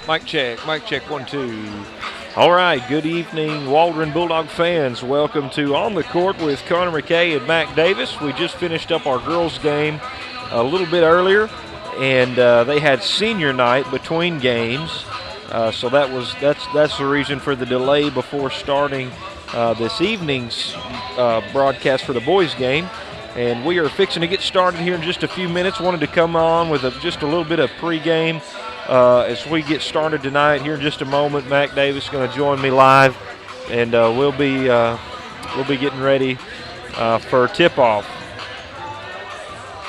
Mic check, 1, 2. All right, good evening, Waldron Bulldog fans. Welcome to On the Court with Connor McKay and Mac Davis. We just finished up our girls' game a little bit earlier, and they had senior night between games. So that's the reason for the delay before starting this evening's broadcast for the boys' game. And we are fixing to get started here in just a few minutes. Wanted to come on with just a little bit of pregame as we get started tonight. Here in just a moment, Mac Davis is going to join me live, and we'll be getting ready for tip-off.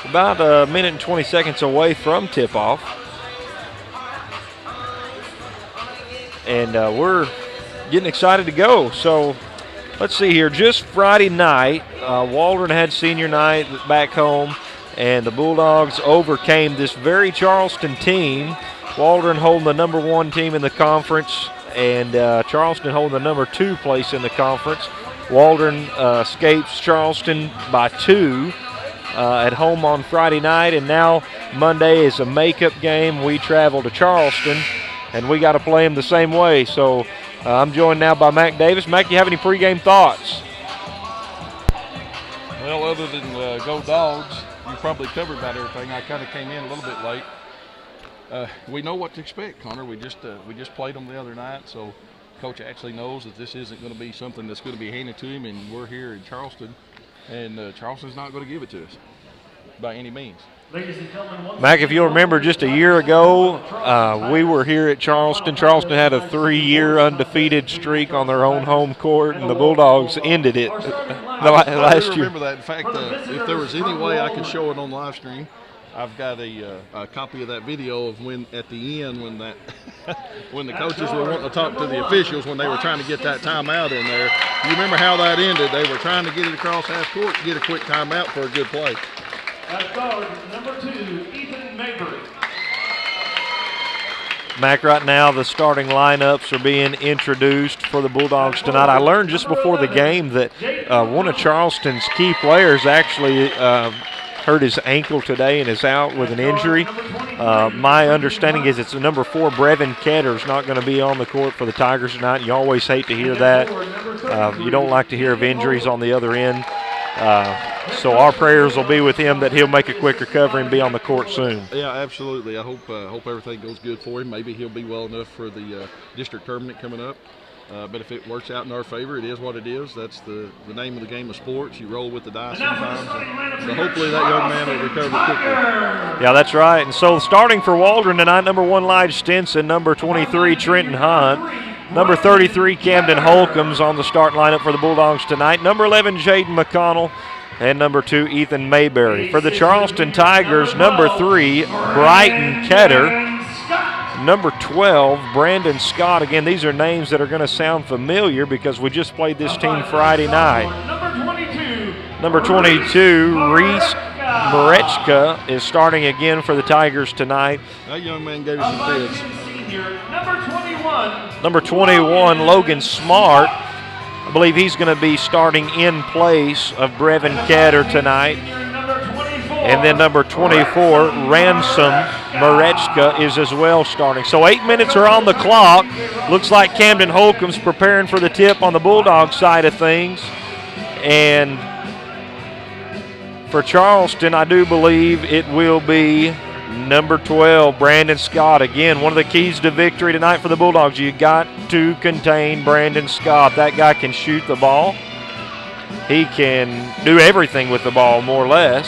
About a minute and 20 seconds away from tip-off. And we're getting excited to go. So let's see here. Just Friday night, Waldron had senior night back home, and the Bulldogs overcame this very Charleston team. Waldron holding the number 1 team in the conference, and Charleston holding the number 2 place in the conference. Waldron escapes Charleston by 2 at home on Friday night, and now Monday is a makeup game. We travel to Charleston, and we got to play them the same way. So I'm joined now by Mac Davis. Mac, do you have any pregame thoughts? Well, other than go Dogs, you probably covered about everything. I kind of came in a little bit late. We know what to expect, Connor. We just played them the other night, so Coach actually knows that this isn't going to be something that's going to be handed to him, and we're here in Charleston, and Charleston's not going to give it to us by any means. Mac, if you'll remember, just a year ago, we were here at Charleston. Charleston had a 3-year undefeated streak on their own home court, and the Bulldogs ended it last year. I remember that. In fact, if there was any way I could show it on live stream, I've got a copy of that video of when at the end when that when the coaches were wanting to talk to the officials when they were trying to get that timeout in there. You remember how that ended? They were trying to get it across half court to get a quick timeout for a good play. As guard, number 2, Ethan Mayberry. Mac, right now the starting lineups are being introduced for the Bulldogs tonight. I learned just before the game that one of Charleston's key players actually hurt his ankle today and is out with an injury. My understanding is it's the number 4, Brevin Ketter's not going to be on the court for the Tigers tonight. You always hate to hear that. You don't like to hear of injuries on the other end. So our prayers will be with him that he'll make a quick recovery and be on the court soon. Yeah, absolutely. I hope everything goes good for him. Maybe he'll be well enough for the district tournament coming up. But if it works out in our favor, it is what it is. That's the name of the game of sports. You roll with the dice sometimes. So hopefully that young man will recover quickly. Yeah, that's right. And so starting for Waldron tonight, number 1, Lige Stinson, number 23, Trenton Hunt. Number 33, Camden Holcomb's on the start lineup for the Bulldogs tonight. Number 11, Jaden McConnell. And number 2, Ethan Mayberry. For the Charleston Tigers, number 3, Brighton Ketter. Number 12, Brandon Scott. Again, these are names that are going to sound familiar because we just played this team Friday night. Number 22, Reese Marechka is starting again for the Tigers tonight. That young man gave us some fits. Number 21, Logan Smart. I believe he's going to be starting in place of Brevin Ketter tonight. And then number 24, Ransom Marechka is as well starting. So 8 minutes are on the clock. Looks like Camden Holcomb's preparing for the tip on the Bulldog side of things. And for Charleston, I do believe it will be number 12, Brandon Scott. Again, one of the keys to victory tonight for the Bulldogs. You got to contain Brandon Scott. That guy can shoot the ball. He can do everything with the ball, more or less.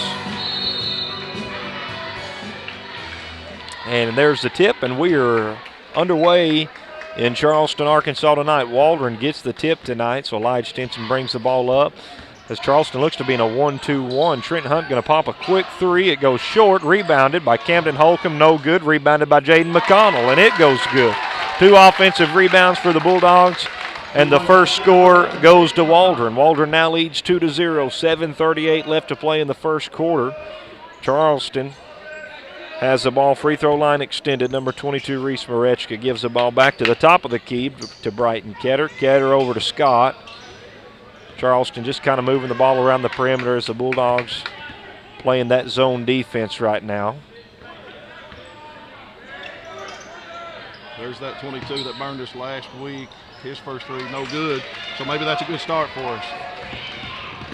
And there's the tip, and we are underway in Charleston, Arkansas tonight. Waldron gets the tip tonight, so Lige Stinson brings the ball up. As Charleston looks to be in a 1-2-1. Trenton Hunt going to pop a quick 3. It goes short, rebounded by Camden Holcomb, no good. Rebounded by Jaden McConnell, and it goes good. 2 offensive rebounds for the Bulldogs, and the first score goes to Waldron. Waldron now leads 2-0, 7:38 left to play in the first quarter. Charleston has the ball, free throw line extended. Number 22, Reese Marechka, gives the ball back to the top of the key to Brighton Ketter. Ketter over to Scott. Charleston just kind of moving the ball around the perimeter as the Bulldogs playing that zone defense right now. There's that 22 that burned us last week. His first three, no good. So maybe that's a good start for us.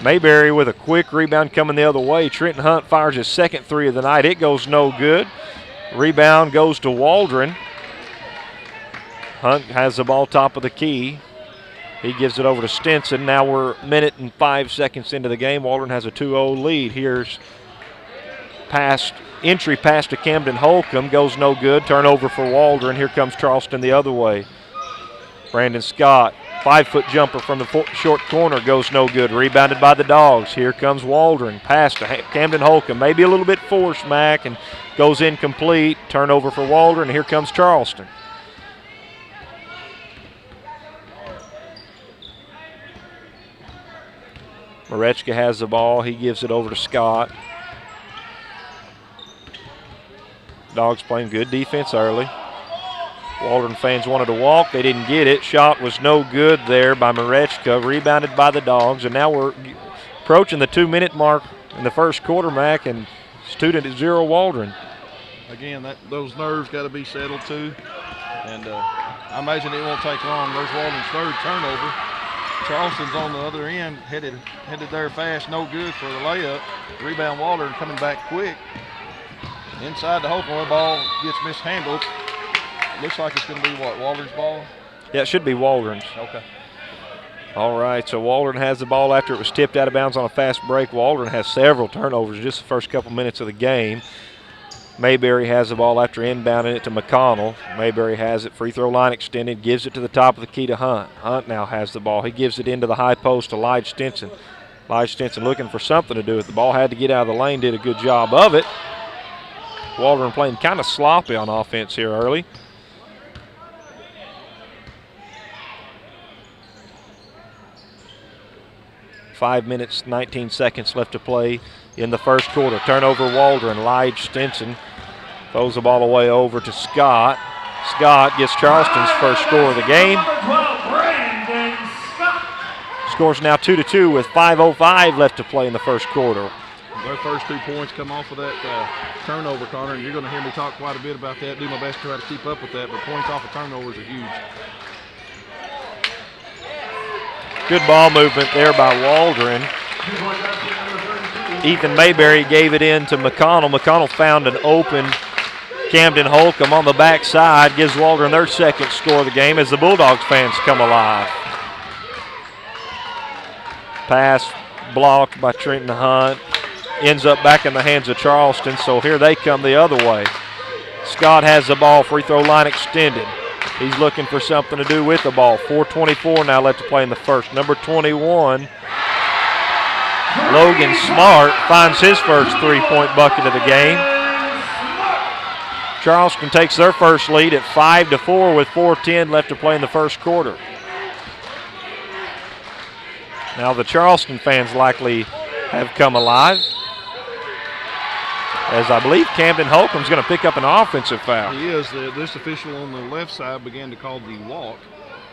Mayberry with a quick rebound coming the other way. Trenton Hunt fires his second three of the night. It goes no good. Rebound goes to Waldron. Hunt has the ball top of the key. He gives it over to Stinson. Now we're a minute and 5 seconds into the game. Waldron has a 2-0 lead. Here's entry pass to Camden Holcomb. Goes no good. Turnover for Waldron. Here comes Charleston the other way. Brandon Scott, 5-foot jumper from the short corner, goes no good. Rebounded by the Dogs. Here comes Waldron. Pass to Camden Holcomb. Maybe a little bit forced, Mac, and goes incomplete. Turnover for Waldron. Here comes Charleston. Marechka has the ball. He gives it over to Scott. Dogs playing good defense early. Waldron fans wanted to walk. They didn't get it. Shot was no good there by Marechka. Rebounded by the Dogs. And now we're approaching the 2-minute mark in the first quarter, Mac, and student at 0 Waldron. Again, those nerves got to be settled too. And I imagine it won't take long. There's Waldron's third turnover. Charleston's on the other end, headed there fast, no good for the layup. Rebound Waldron coming back quick. Inside the Holcomb, ball gets mishandled. Looks like it's going to be what, Waldron's ball? Yeah, it should be Waldron's. Okay. All right, so Waldron has the ball after it was tipped out of bounds on a fast break. Waldron has several turnovers just the first couple minutes of the game. Mayberry has the ball after inbounding it to McConnell. Mayberry has it, free throw line extended, gives it to the top of the key to Hunt. Hunt now has the ball. He gives it into the high post to Lige Stinson. Lige Stinson looking for something to do with the ball. Had to get out of the lane, did a good job of it. Waldron playing kind of sloppy on offense here early. Five minutes, 19 seconds left to play in the first quarter. Turnover Waldron. Lige Stinson throws the ball away over to Scott. Scott gets Charleston's first score of the game. Scores now 2-2 with 5:05 left to play in the first quarter. Their first 2 points come off of that turnover, Connor, and you're going to hear me talk quite a bit about that. Do my best to try to keep up with that, but points off of turnovers are huge. Good ball movement there by Waldron. Ethan Mayberry gave it in to McConnell. McConnell found an open Camden Holcomb on the backside. Gives Waldron their second score of the game as the Bulldogs fans come alive. Pass blocked by Trenton Hunt. Ends up back in the hands of Charleston, so here they come the other way. Scott has the ball, free throw line extended. He's looking for something to do with the ball. 4:24 now left to play in the first. Number 21, Logan Smart, finds his first three-point bucket of the game. Charleston takes their first lead at 5-4 with 4:10 left to play in the first quarter. Now the Charleston fans likely have come alive, as I believe Camden Holcomb's going to pick up an offensive foul. He is. This official on the left side began to call the walk,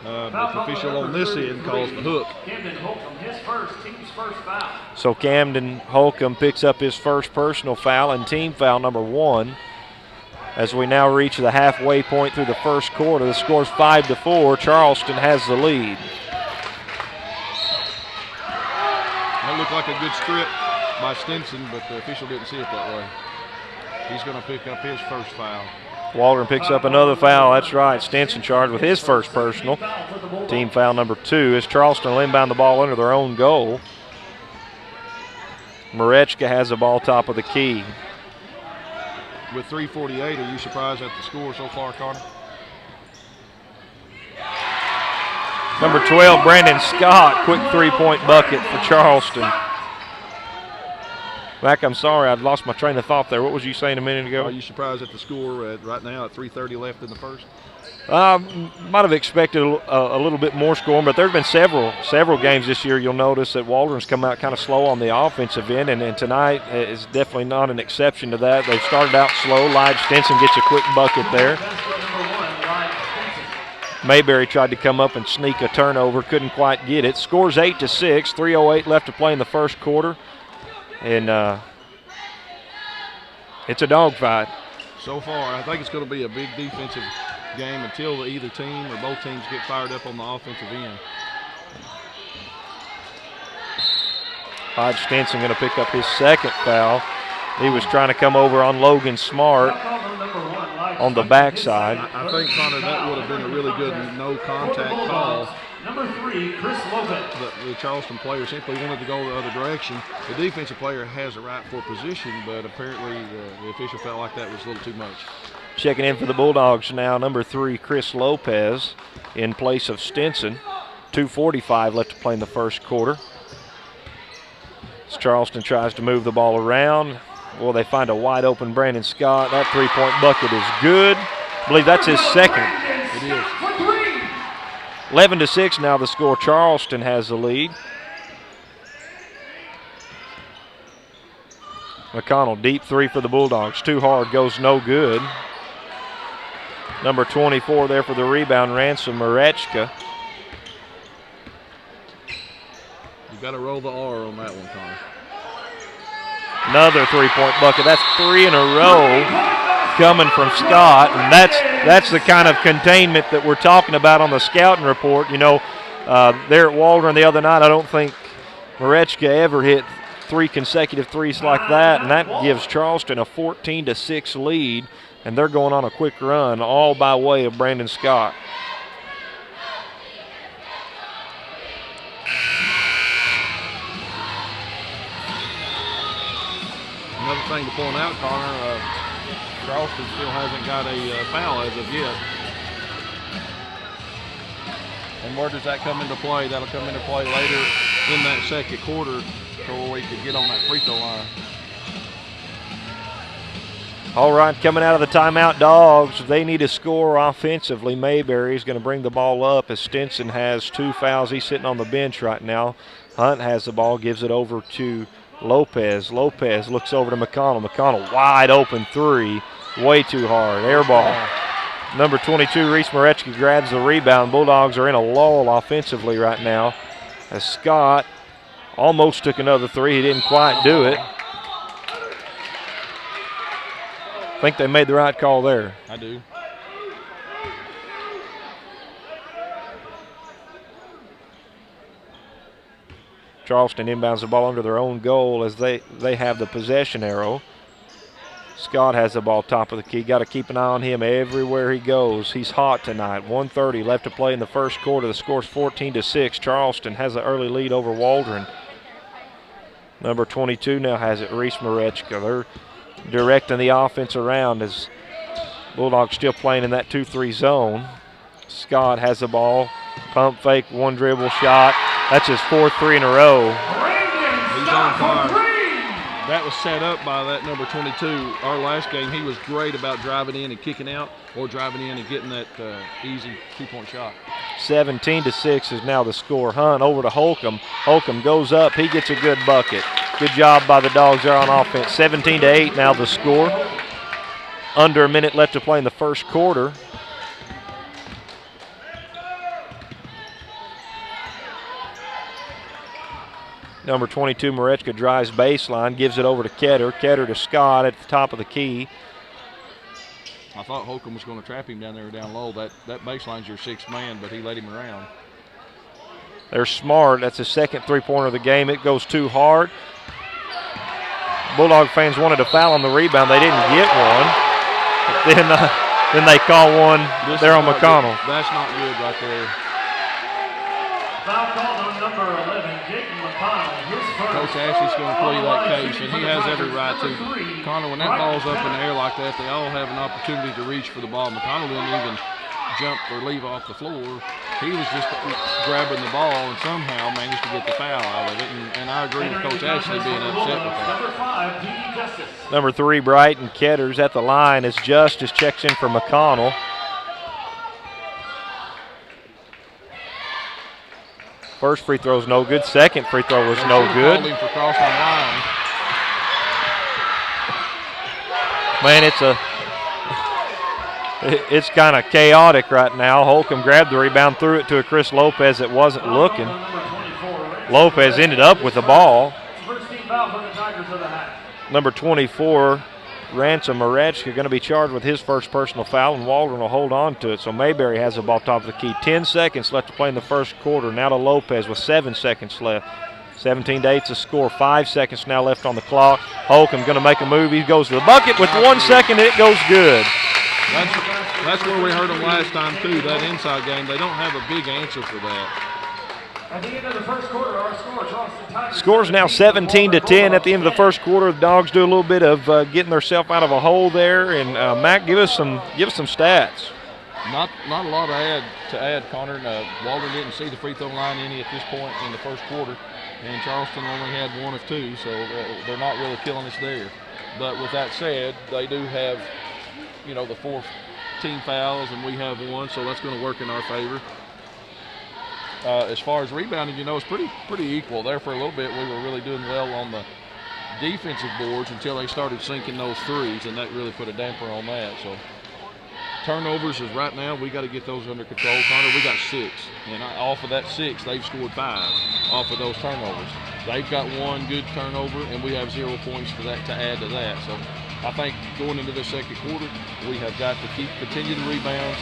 but the official on this end calls the hook. Camden Holcomb, his team's first foul. So Camden Holcomb picks up his first personal foul and team foul number 1. As we now reach the halfway point through the first quarter, the score's 5-4. Charleston has the lead. That looked like a good strip by Stinson, but the official didn't see it that way. He's going to pick up his first foul. Waldron picks up another foul. That's right. Stinson charged with his first personal. Team foul number 2 as Charleston will inbound the ball under their own goal. Marechka has the ball top of the key. With 3:48, are you surprised at the score so far, Carter? Number 12, Brandon Scott, quick three-point bucket for Charleston. Mac, I'm sorry, I'd lost my train of thought there. What was you saying a minute ago? Are you surprised at the score right now at 3:30 left in the first? Might have expected a little bit more scoring, but there have been several games this year. You'll notice that Waldron's come out kind of slow on the offensive end, and tonight is definitely not an exception to that. They've started out slow. Lige Stinson gets a quick bucket there. Mayberry tried to come up and sneak a turnover, couldn't quite get it. Scores 8-6, 3:08 left to play in the first quarter. And it's a dogfight. So far, I think it's going to be a big defensive game until either team or both teams get fired up on the offensive end. Hodge Stinson going to pick up his second foul. He was trying to come over on Logan Smart on the backside. I think, Connor, that would have been a really good no-contact call. Number 3, Chris Lopez. But the Charleston player simply wanted to go the other direction. The defensive player has a right for position, but apparently the official felt like that was a little too much. Checking in for the Bulldogs now, number 3, Chris Lopez, in place of Stinson. 2:45 left to play in the first quarter. As Charleston tries to move the ball around. Well, they find a wide open Brandon Scott. That three-point bucket is good. I believe that's his second. It is. 11-6 now the score. Charleston has the lead. McConnell, deep three for the Bulldogs. Too hard, goes no good. Number 24 there for the rebound, Ransom Marechka. You got to roll the R on that one, Connor. Another three-point bucket. That's 3 in a row coming from Scott, and that's the kind of containment that we're talking about on the scouting report. You know, there at Waldron the other night, I don't think Marechka ever hit 3 consecutive threes like that, and that gives Charleston a 14-6 lead, and they're going on a quick run, all by way of Brandon Scott. Another thing to point out, Connor, Charleston still hasn't got a foul as of yet. And where does that come into play? That'll come into play later in that second quarter so we could get on that free throw line. All right, coming out of the timeout, Dogs, they need a score offensively. Mayberry's going to bring the ball up as Stinson has 2 fouls. He's sitting on the bench right now. Hunt has the ball, gives it over to Lopez. Lopez looks over to McConnell. McConnell, wide open three. Way too hard. Air ball. Number 22, Reese Marechki, grabs the rebound. Bulldogs are in a lull offensively right now as Scott almost took another three. He didn't quite do it. I think they made the right call there. I do. Charleston inbounds the ball under their own goal as they have the possession arrow. Scott has the ball top of the key. Got to keep an eye on him everywhere he goes. He's hot tonight. 1:30 left to play in the first quarter. The score's 14-6. Charleston has an early lead over Waldron. Number 22 now has it, Reese Marechka. They're directing the offense around as Bulldogs still playing in that 2-3 zone. Scott has the ball. Pump fake, one dribble shot. That's his 4th three in a row. He's on fire. That was set up by that number 22. Our last game, he was great about driving in and kicking out or driving in and getting that easy 2-point shot. 17-6 is now the score. Hunt over to Holcomb. Holcomb goes up. He gets a good bucket. Good job by the Dogs there on offense. 17-8 now the score. Under a minute left to play in the first quarter. Number 22, Marechka drives baseline, gives it over to Ketter. Ketter to Scott at the top of the key. I thought Holcomb was going to trap him down there down low. That baseline's your 6th man, but he let him around. They're smart. That's the second three-pointer of the game. It goes too hard. Bulldog fans wanted a foul on the rebound. They didn't get one. Then they call one there on McConnell. That's not good right there. Foul called on number 11, Jake McConnell. Coach Ashley's going to play that case, and he has every right to. Connor, when that ball's up in the air like that, they all have an opportunity to reach for the ball. McConnell didn't even jump or leave off the floor. He was just grabbing the ball and somehow managed to get the foul out of it. And I agree with Coach Ashley being upset with that. Number 5, P.D. Justice. Number 3, Brighton Ketter's at the line as Justice checks in for McConnell. First free throw's no good. Second free throw was no good. For crossing the line. Man, it's kind of chaotic right now. Holcomb grabbed the rebound, threw it to a Chris Lopez that wasn't looking. Lopez ended up with the ball. Number 24 Ransom Marechka going to be charged with his first personal foul, and Waldron will hold on to it. So Mayberry has the ball top of the key. 10 seconds left to play in the first quarter. Now to Lopez with 7 seconds left. 17-8 to score. 5 seconds now left on the clock. Holcomb going to make a move. He goes to the bucket with 1 second, and it goes good. That's where we heard them last time, too, that inside game. They don't have a big answer for that. At the end of the first quarter, our score, Charleston Tigers. Score's now 17-10 at the end of the first quarter. The Dogs do a little bit of getting themselves out of a hole there. And Mac, give us some stats. Not a lot to add, Connor. Waldron didn't see the free throw line any at this point in the first quarter, and Charleston only had 1 of 2, so they're not really killing us there. But with that said, they do have, the 4 team fouls, and we have 1, so that's going to work in our favor. As far as rebounding, it's pretty equal. There for a little bit, we were really doing well on the defensive boards until they started sinking those threes, and that really put a damper on that. So turnovers is right now, we got to get those under control. Connor, we got 6, and off of that 6, they've scored 5 off of those turnovers. They've got 1 good turnover, and we have 0 points to add to that. So I think going into the second quarter, we have got to continue the rebounds.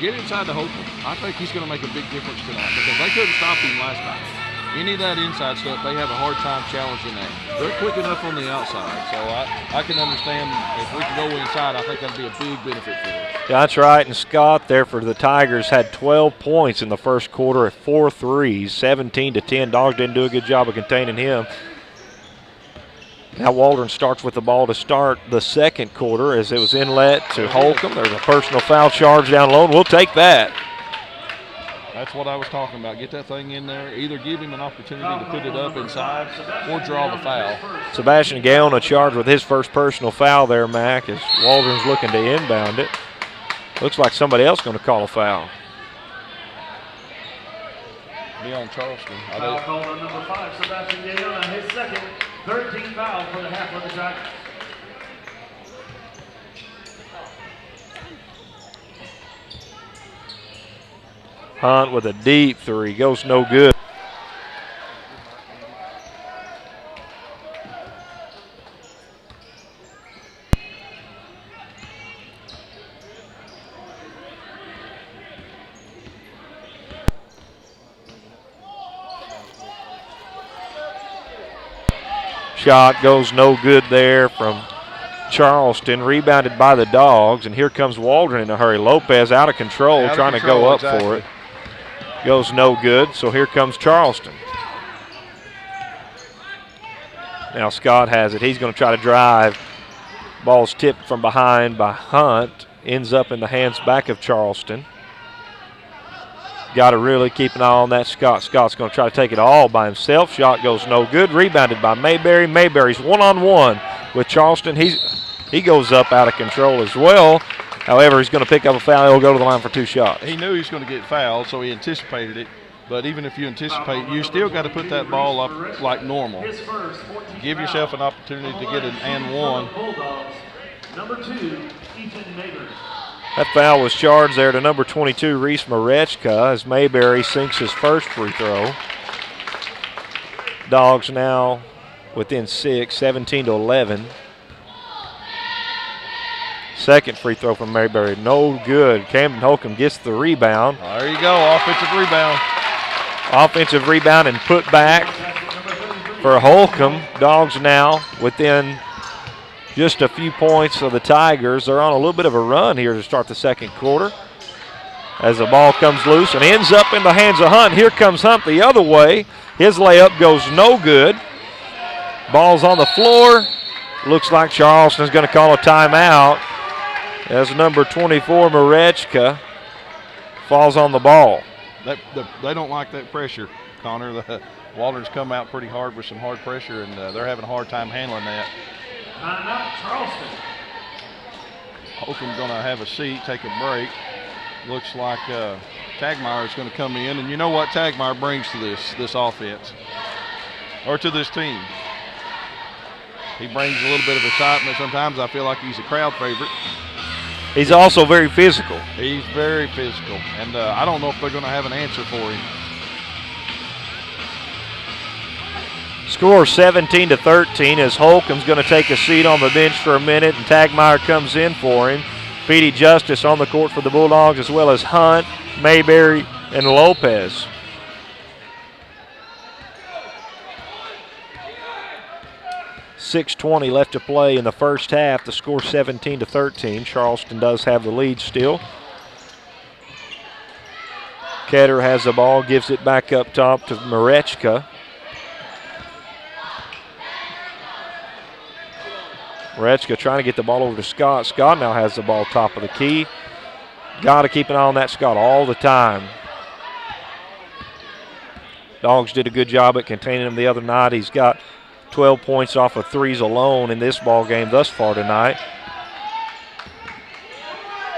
Get inside the Holcomb. I think he's going to make a big difference tonight because they couldn't stop him last night. Any of that inside stuff, they have a hard time challenging that. They're quick enough on the outside, so I can understand if we can go inside, I think that'd be a big benefit for us. That's right, and Scott there for the Tigers had 12 points in the first quarter at 4 threes, 17-10. Dogs didn't do a good job of containing him. Now Waldron starts with the ball to start the second quarter as it was inlet to Holcomb. There's a personal foul charge down low, and we'll take that. That's what I was talking about. Get that thing in there. Either give him an opportunity to put it up inside or draw the foul. Sebastian Gaona charged with his first personal foul there, Mac, as Waldron's looking to inbound it. Looks like somebody else going to call a foul. Be on Charleston. Foul call on number 5, Sebastian Gaona, his second, 13th foul for the half of the Tigers. Hunt with a deep 3, goes no good. Shot goes no good there from Charleston, rebounded by the Dogs, and here comes Waldron in a hurry. Lopez out of control, trying to go up for it. Goes no good, so here comes Charleston. Now Scott has it. He's going to try to drive. Ball's tipped from behind by Hunt. Ends up in the hands back of Charleston. Got to really keep an eye on that Scott. Scott's going to try to take it all by himself. Shot goes no good. Rebounded by Mayberry. Mayberry's one-on-one with Charleston. He goes up out of control as well. However, he's going to pick up a foul. He'll go to the line for 2 shots. He knew he was going to get fouled, so he anticipated it. But even if you anticipate, you still got to put that ball up like normal. Give yourself an opportunity to get an and 1. Number 2, Ethan Mayberry. That foul was charged there to number 22, Reese Marechka, as Mayberry sinks his first free throw. Dogs now within 6, 17-11. Second free throw from Mayberry, no good. Camden Holcomb gets the rebound. There you go, offensive rebound. Offensive rebound and put back for Holcomb. Dogs now within just a few points of the Tigers. They're on a little bit of a run here to start the second quarter as the ball comes loose and ends up in the hands of Hunt. Here comes Hunt the other way. His layup goes no good. Ball's on the floor. Looks like Charleston's going to call a timeout as number 24, Marechka, falls on the ball. They don't like that pressure, Connor. The Waldron's come out pretty hard with some hard pressure, and they're having a hard time handling that. Charleston. Holcomb's going to have a seat, take a break. Looks like Tagmeyer is going to come in, and you know what Tagmeyer brings to this offense, or to this team. He brings a little bit of excitement. Sometimes I feel like he's a crowd favorite. He's also very physical. He's very physical, and I don't know if they're going to have an answer for him. Score 17-13 as Holcomb's going to take a seat on the bench for a minute, and Tagmeyer comes in for him. Petey Justice on the court for the Bulldogs, as well as Hunt, Mayberry, and Lopez. .620 left to play in the first half. The score 17-13. Charleston does have the lead still. Ketter has the ball, gives it back up top to Marechka. Marechka trying to get the ball over to Scott. Scott now has the ball top of the key. Got to keep an eye on that Scott all the time. Dogs did a good job at containing him the other night. He's got 12 points off of threes alone in this ball game thus far tonight.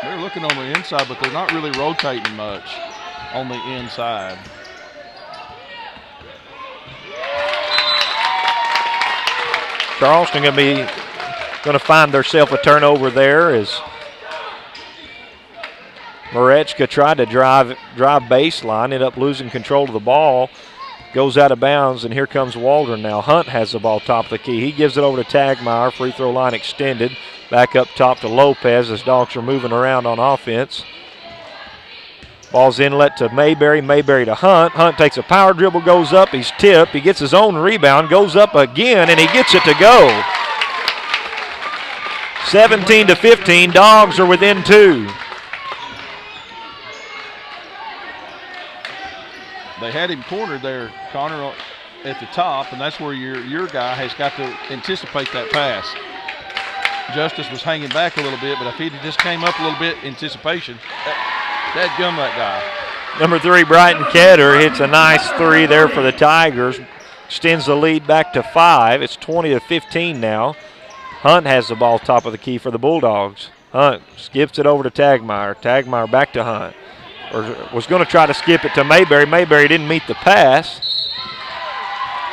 They're looking on the inside, but they're not really rotating much on the inside. Charleston going to find themselves a turnover there as Marechka tried to drive baseline, ended up losing control of the ball, goes out of bounds, and here comes Waldron now. Hunt has the ball top of the key. He gives it over to Tagmeyer, free throw line extended. Back up top to Lopez as Dogs are moving around on offense. Ball's inlet to Mayberry, Mayberry to Hunt. Hunt takes a power dribble, goes up, he's tipped, he gets his own rebound, goes up again, and he gets it to go. 17-15, Dogs are within 2. They had him cornered there, Connor, at the top, and that's where your guy has got to anticipate that pass. Justice was hanging back a little bit, but if he just came up a little bit, anticipation, dadgum that guy. Number 3, Brighton Ketter hits a nice three there for the Tigers. Extends the lead back to 5. It's 20-15 now. Hunt has the ball top of the key for the Bulldogs. Hunt skips it over to Tagmeyer. Tagmeyer back to Hunt. Or was going to try to skip it to Mayberry. Mayberry didn't meet the pass.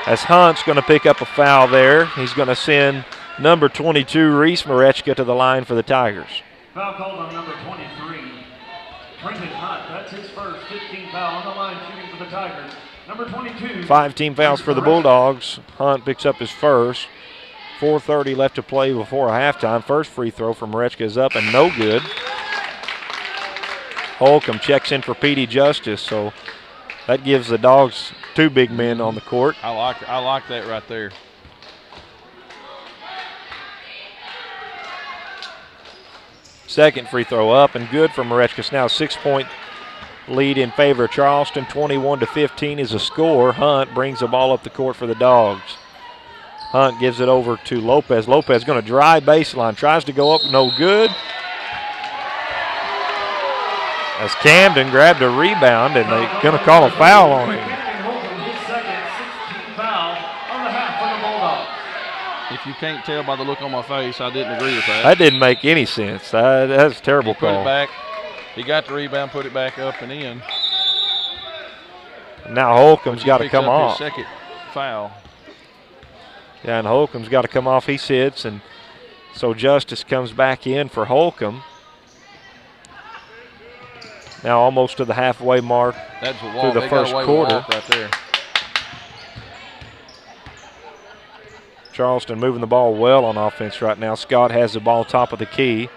As Hunt's going to pick up a foul there. He's going to send number 22, Reese Marechka, to the line for the Tigers. Foul called on number 23, Trenton Hunt. That's his first 15 foul on the line shooting for the Tigers. Number 22. 5 team fouls for the Bulldogs. Hunt picks up his first. 4:30 left to play before halftime. First free throw from Marechka is up and no good. Holcomb checks in for Petey Justice, so that gives the Dogs 2 big men on the court. I like that right there. Second free throw up and good for Marechka. It's now a 6-point lead in favor of Charleston. 21-15 is a score. Hunt brings the ball up the court for the Dogs. Hunt gives it over to Lopez. Lopez going to drive baseline, tries to go up, no good. As Camden grabbed a rebound, and they're going to call a foul on him. If you can't tell by the look on my face, I didn't agree with that. That didn't make any sense. That's a terrible call. Put it back. He got the rebound, put it back up and in. Now Holcomb's got to come off. His second foul. Yeah, and Holcomb's got to come off. He sits, and so Justice comes back in for Holcomb. Now almost to the halfway mark through the first quarter. Right there. Charleston moving the ball well on offense right now. Scott has the ball top of the key.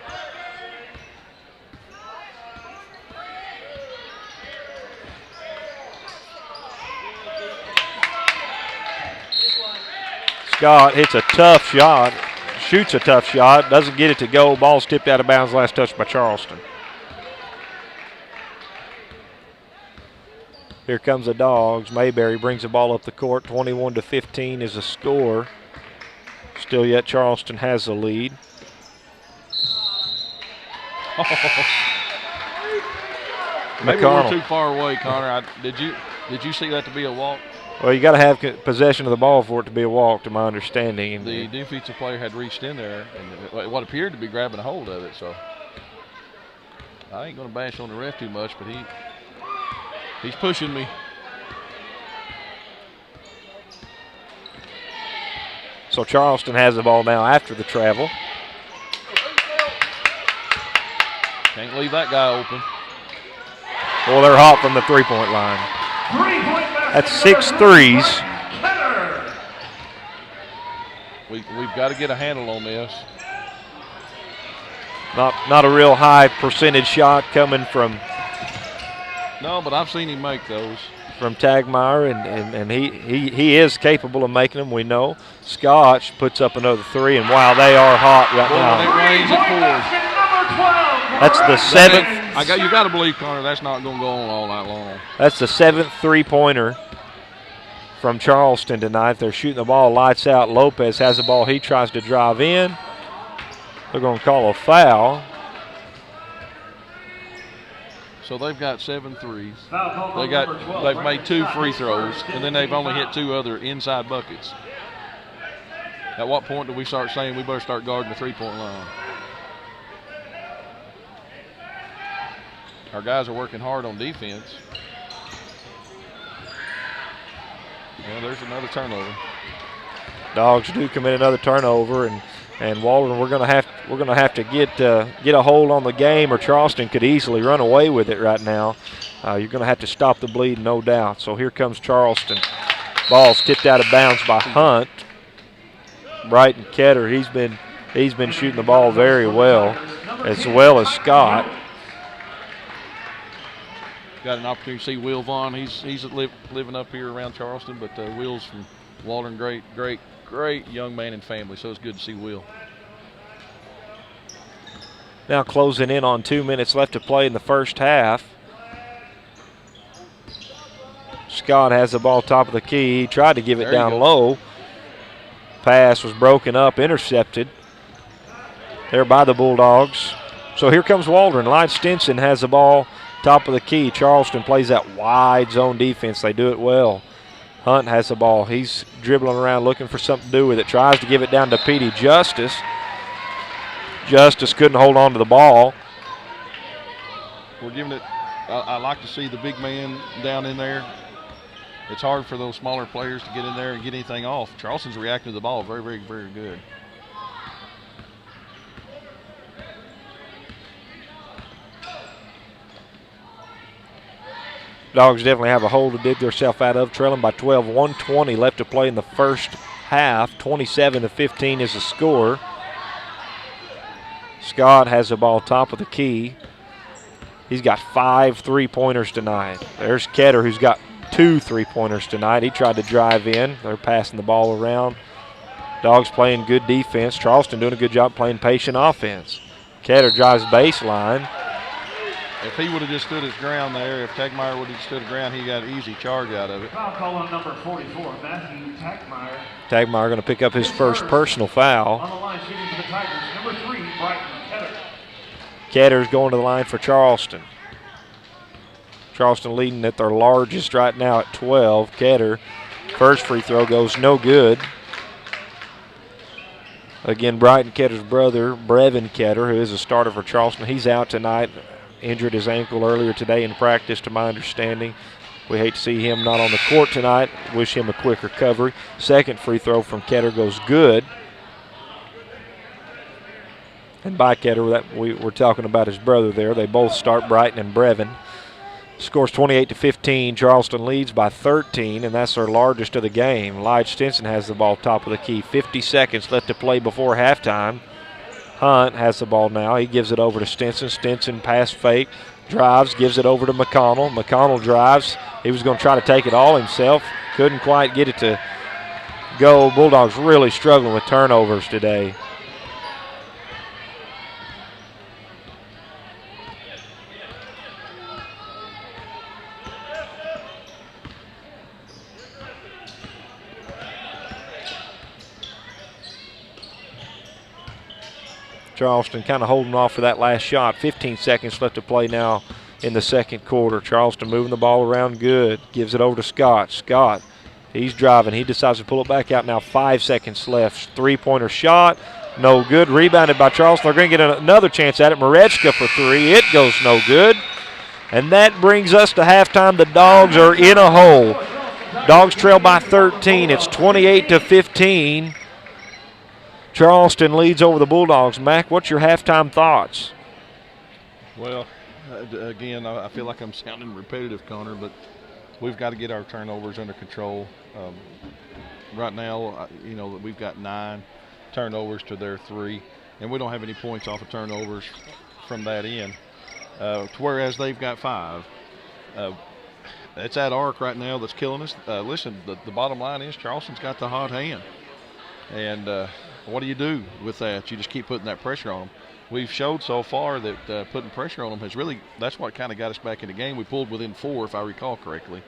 Scott hits a tough shot, shoots a tough shot, doesn't get it to go. Ball's tipped out of bounds, last touch by Charleston. Here comes the Dogs. Mayberry brings the ball up the court. 21-15 is the score. Still yet Charleston has the lead. Maybe we're too far away, Connor. Did you see that to be a walk? Well, you got to have possession of the ball for it to be a walk, to my understanding. The defensive player had reached in there and what appeared to be grabbing a hold of it. So I ain't going to bash on the ref too much, but he's pushing me. So Charleston has the ball now after the travel. Can't leave that guy open. Well, they're hot from the three-point line. That's 6 threes. We've got to get a handle on this. Not a real high percentage shot coming from. No, but I've seen him make those. From Tagmeyer, and he is capable of making them, we know. Scotch puts up another 3, and wow, they are hot right now. That's the 7th. You got to believe, Connor, that's not going to go on all night long. That's the 7th three-pointer from Charleston tonight. They're shooting the ball lights out. Lopez has the ball. He tries to drive in. They're going to call a foul. So they've got 7 threes. They've made 2 free throws, and then they've only hit 2 other inside buckets. At what point do we start saying we better start guarding the three-point line? Our guys are working hard on defense. Well, there's another turnover. Dogs do commit another turnover, and Waldron, we're gonna have to get a hold on the game, or Charleston could easily run away with it right now. You're gonna have to stop the bleed, no doubt. So here comes Charleston. Ball's tipped out of bounds by Hunt. Brighton Ketter, he's been shooting the ball very well as Scott. Got an opportunity to see Will Vaughn. He's living up here around Charleston, but Will's from Waldron, great young man and family, so it's good to see Will. Now closing in on 2 minutes left to play in the first half. Scott has the ball top of the key. He tried to give it down low. Pass was broken up, intercepted there by the Bulldogs. So here comes Waldron. Lige Stinson has the ball top of the key. Charleston plays that wide zone defense. They do it well. Hunt has the ball. He's dribbling around looking for something to do with it. Tries to give it down to Petey Justice. Justice couldn't hold on to the ball. We're giving it – I like to see the big man down in there. It's hard for those smaller players to get in there and get anything off. Charleston's reacting to the ball very, very, very good. Dogs definitely have a hole to dig themselves out of, trailing by 12, 1:20 left to play in the first half. 27-15 is the score. Scott has the ball top of the key. He's got 5 3-pointers tonight. There's Ketter, who's got 2 3-pointers tonight. He tried to drive in. They're passing the ball around. Dogs playing good defense. Charleston doing a good job playing patient offense. Ketter drives baseline. If he would have just stood his ground there, if Tagmeyer would have stood his ground, he got an easy charge out of it. Foul call on number 44, Matthew Tagmeyer. Tagmeyer going to pick up his first personal foul. On the line shooting for the Tigers, number 3, Brighton Ketter. Ketter's going to the line for Charleston. Charleston leading at their largest right now at 12. Ketter, first free throw goes no good. Again, Brighton Ketter's brother, Brevin Ketter, who is a starter for Charleston, he's out tonight. Injured his ankle earlier today in practice, to my understanding. We hate to see him not on the court tonight. Wish him a quick recovery. Second free throw from Ketter goes good. And by Ketter, we're talking about his brother there. They both start, Brighton and Brevin. Scores 28-15. Charleston leads by 13, and that's their largest of the game. Lige Stinson has the ball top of the key. 50 seconds left to play before halftime. Hunt has the ball now. He gives it over to Stinson. Stinson pass fake, drives, gives it over to McConnell. McConnell drives. He was going to try to take it all himself. Couldn't quite get it to go. Bulldogs really struggling with turnovers today. Charleston kind of holding off for that last shot. 15 seconds left to play now in the second quarter. Charleston moving the ball around good. Gives it over to Scott. Scott, he's driving. He decides to pull it back out now. 5 seconds left. Three-pointer shot. No good. Rebounded by Charleston. They're going to get another chance at it. Marechka for 3. It goes no good. And that brings us to halftime. The Dogs are in a hole. Dogs trail by 13. It's 28-15. Charleston leads over the Bulldogs. Mac, what's your halftime thoughts? Well, again, I feel like I'm sounding repetitive, Connor, but we've got to get our turnovers under control. right now, you know, we've got 9 turnovers to their 3, and we don't have any points off of turnovers from that end. Whereas they've got 5. It's that arc right now that's killing us. Listen, the bottom line is Charleston's got the hot hand. And what do you do with that? You just keep putting that pressure on them. We've showed so far that putting pressure on them has really, that's what kind of got us back in the game. We pulled within 4, if I recall correctly.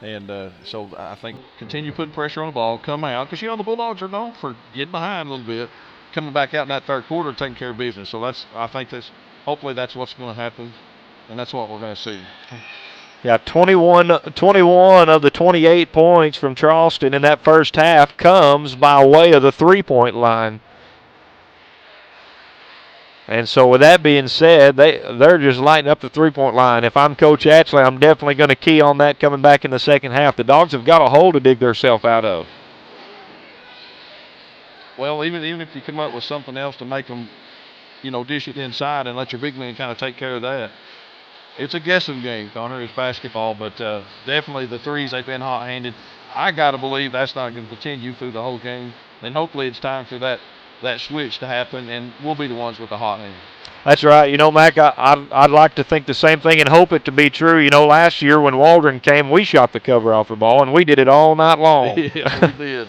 And so I think continue putting pressure on the ball, come out, because, you know, the Bulldogs are known for getting behind a little bit, coming back out in that third quarter and taking care of business. So I think hopefully that's what's going to happen, and that's what we're going to see. Yeah, 21 of the 28 points from Charleston in that first half comes by way of the three-point line. And so with that being said, they're just lighting up the three-point line. If I'm Coach Atchley, I'm definitely going to key on that coming back in the second half. The Dogs have got a hole to dig themselves out of. Well, even if you come up with something else to make them, you know, dish it inside and let your big men kind of take care of that. It's a guessing game, Connor. It's basketball, but definitely the threes, they've been hot-handed. I got to believe that's not going to continue through the whole game. And hopefully it's time for that switch to happen, and we'll be the ones with the hot hand. That's right. You know, Mac, I'd like to think the same thing and hope it to be true. You know, last year when Waldron came, we shot the cover off the ball, and we did it all night long. Yeah, we did.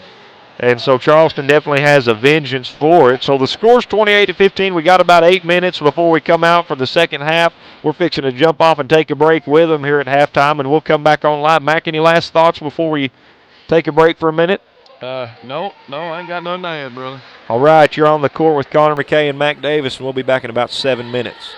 And so Charleston definitely has a vengeance for it. So the score's 28-15. We got about 8 minutes before we come out for the second half. We're fixing to jump off and take a break with them here at halftime, and we'll come back on live. Mac, any last thoughts before we take a break for a minute? No, I ain't got nothing to add, brother. All right, you're on the court with Connor McKay and Mac Davis, and we'll be back in about 7 minutes.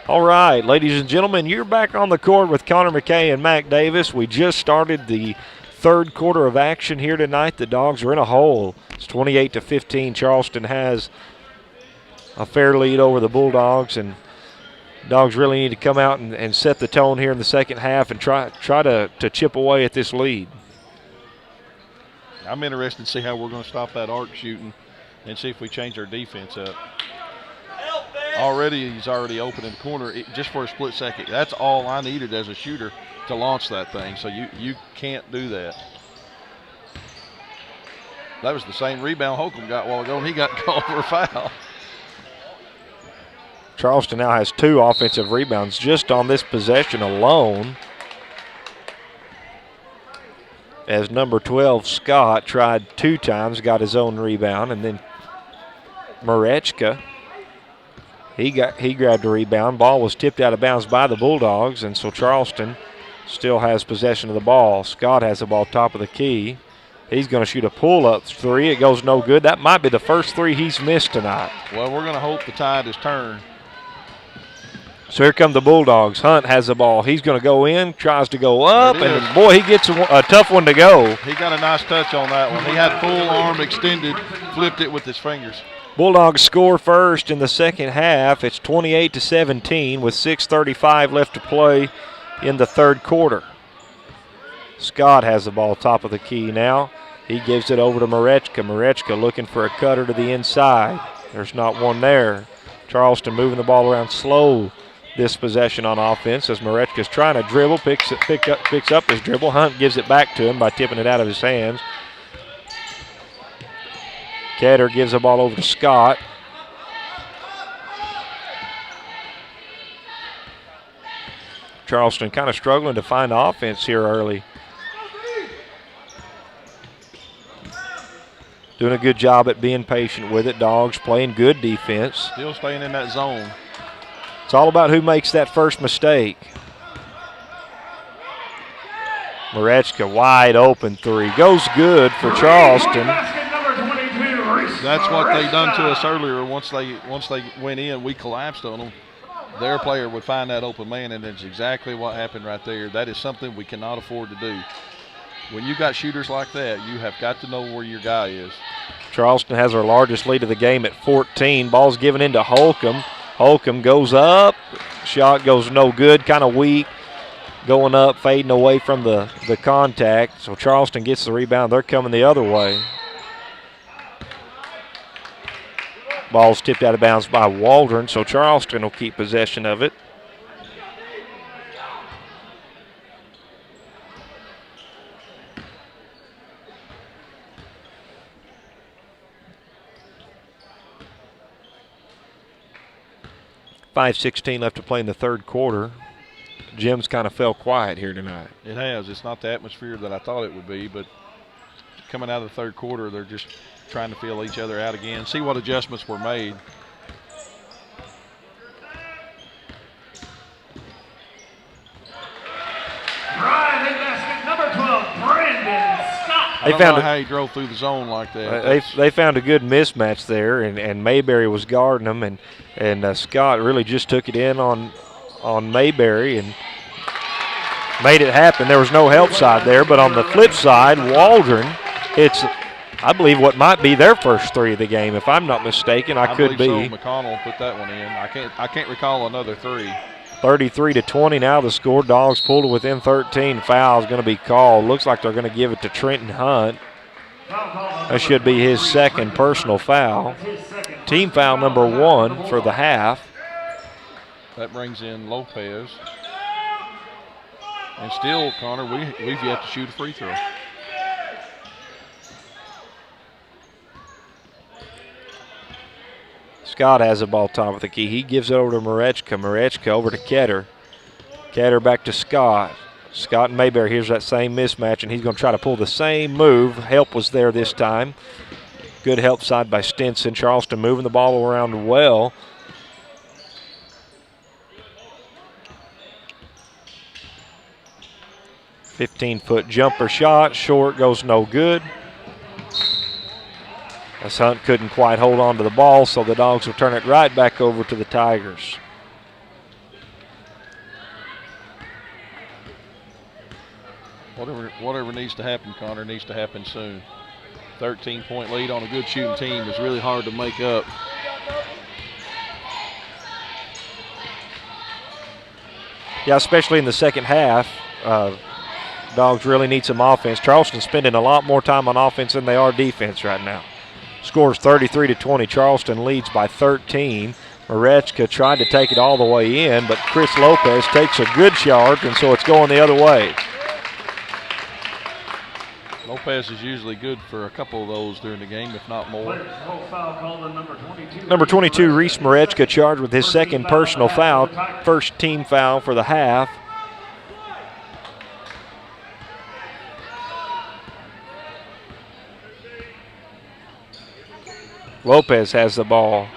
All right, ladies and gentlemen, you're back on the court with Connor McKay and Mac Davis. We just started the third quarter of action here tonight. The Dogs are in a hole. It's 28-15. Charleston has a fair lead over the Bulldogs, and Dogs really need to come out and set the tone here in the second half and try to chip away at this lead. I'm interested to see how we're going to stop that arc shooting and see if we change our defense up. He's already open in the corner just for a split second. That's all I needed as a shooter to launch that thing, so you can't do that. That was the same rebound Holcomb got a while ago, and he got called for a foul. Charleston now has 2 offensive rebounds just on this possession alone, as number 12, Scott, tried 2 times, got his own rebound, and then Marechka, he grabbed a rebound. Ball was tipped out of bounds by the Bulldogs, and so Charleston still has possession of the ball. Scott has the ball top of the key. He's going to shoot a pull-up 3. It goes no good. That might be the first 3 he's missed tonight. Well, we're going to hope the tide is turned. So here come the Bulldogs. Hunt has the ball. He's going to go in, tries to go up, and boy, he gets a tough one to go. He got a nice touch on that one. He had full arm extended, flipped it with his fingers. Bulldogs score first in the second half. It's 28-17 with 6:35 left to play in the third quarter. Scott has the ball top of the key now. He gives it over to Marechka. Marechka looking for a cutter to the inside. There's not one there. Charleston moving the ball around slow this possession on offense as Marechka's trying to dribble, picks up his dribble. Hunt gives it back to him by tipping it out of his hands. Ketter gives the ball over to Scott. Charleston kind of struggling to find offense here early. Doing a good job at being patient with it. Dogs playing good defense. Still staying in that zone. It's all about who makes that first mistake. Marechka wide open 3. Goes good for Charleston. That's what they done to us earlier. Once they went in, we collapsed on them. Their player would find that open man, and that's exactly what happened right there. That is something we cannot afford to do. When you got shooters like that, you have got to know where your guy is. Charleston has our largest lead of the game at 14. Ball's given into Holcomb. Holcomb goes up. Shot goes no good, kind of weak. Going up, fading away from the contact. So Charleston gets the rebound. They're coming the other way. Ball's tipped out of bounds by Waldron, so Charleston will keep possession of it. .5:16 left to play in the third quarter. Jim's kind of fell quiet here tonight. It has. It's not the atmosphere that I thought it would be, but coming out of the third quarter, they're just trying to feel each other out again, see what adjustments were made. Driving basket, number 12, Brandon Scott. I don't know how he drove through the zone like that. They found a good mismatch there, and Mayberry was guarding them, and Scott really just took it in on Mayberry and made it happen. There was no help side there, but on the flip side, Waldron hits, I believe, what might be their first 3 of the game, if I'm not mistaken. I could be. So. McConnell put that one in. I can't recall another 3. 33-20 now the score. Dogs pulled it within 13. Foul is going to be called. Looks like they're going to give it to Trenton Hunt. That should be his second personal foul. Team foul number 1 for the half. That brings in Lopez. And still, Connor, we've yet to shoot a free throw. Scott has the ball top of the key. He gives it over to Marechka. Marechka over to Ketter. Ketter back to Scott. Scott and Mayberry, here's that same mismatch, and he's going to try to pull the same move. Help was there this time. Good help side by Stinson. Charleston moving the ball around well. .15-foot jumper shot. Short, goes no good. As Hunt couldn't quite hold on to the ball, so the Dogs will turn it right back over to the Tigers. Whatever needs to happen, Connor, needs to happen soon. 13-point lead on a good shooting team is really hard to make up. Yeah, especially in the second half. Dogs really need some offense. Charleston's spending a lot more time on offense than they are defense right now. Scores 33-20. Charleston leads by 13. Marechka tried to take it all the way in, but Chris Lopez takes a good charge, and so it's going the other way. Lopez is usually good for a couple of those during the game, if not more. Number 22, Reese Marechka, charged with his second personal foul, first team foul for the half. Lopez has the ball.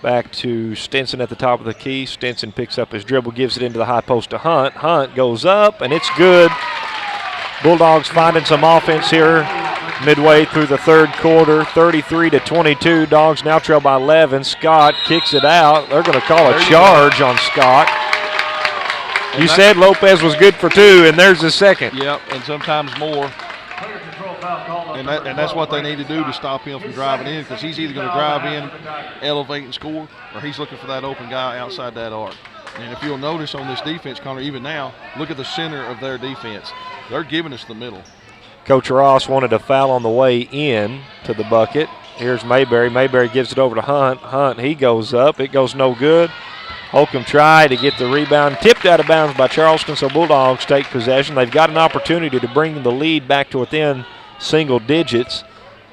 Back to Stinson at the top of the key. Stinson picks up his dribble, gives it into the high post to Hunt. Hunt goes up, and it's good. Bulldogs finding some offense here midway through the third quarter. 33-22. Dogs now trail by 11. Scott kicks it out. They're going to call a charge on Scott. You said Lopez was good for 2, and there's his second. Yep, and sometimes more. And that's what they need to do to stop him from driving in, because he's either going to drive in, elevate, and score, or he's looking for that open guy outside that arc. And if you'll notice on this defense, Connor, even now, look at the center of their defense. They're giving us the middle. Coach Ross wanted a foul on the way in to the bucket. Here's Mayberry. Mayberry gives it over to Hunt. Hunt, he goes up. It goes no good. Holcomb tried to get the rebound, tipped out of bounds by Charleston, so Bulldogs take possession. They've got an opportunity to bring the lead back to within single digits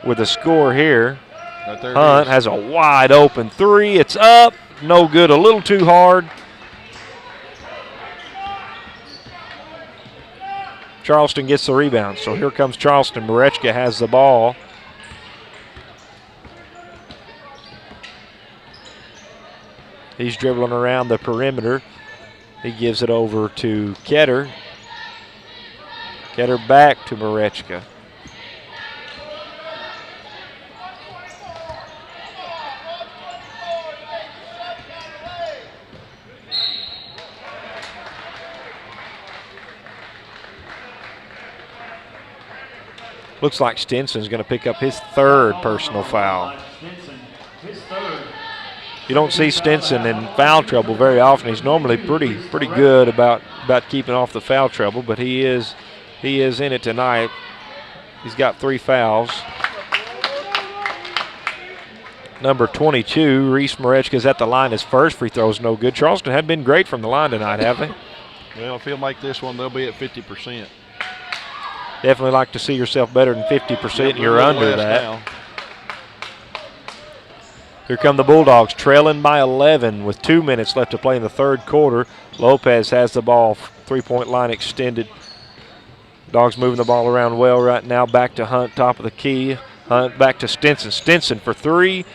with a score here. Hunt has a wide open 3. It's up. No good. A little too hard. Charleston gets the rebound. So here comes Charleston. Marechka has the ball. He's dribbling around the perimeter. He gives it over to Ketter. Ketter back to Marechka. Looks like Stinson's going to pick up his third personal foul. You don't see Stinson in foul trouble very often. He's normally pretty good about keeping off the foul trouble, but he is in it tonight. He's got 3 fouls. Number 22, Reese Marechka's at the line. His first free throw is no good. Charleston had been great from the line tonight, haven't they? Well, if he'll make this one, they'll be at 50%. Definitely like to see yourself better than 50%. You're under that. Now. Here come the Bulldogs, trailing by 11 with 2 minutes left to play in the third quarter. Lopez has the ball, 3-point line extended. Dogs moving the ball around well right now. Back to Hunt, top of the key. Hunt back to Stinson. Stinson for 3.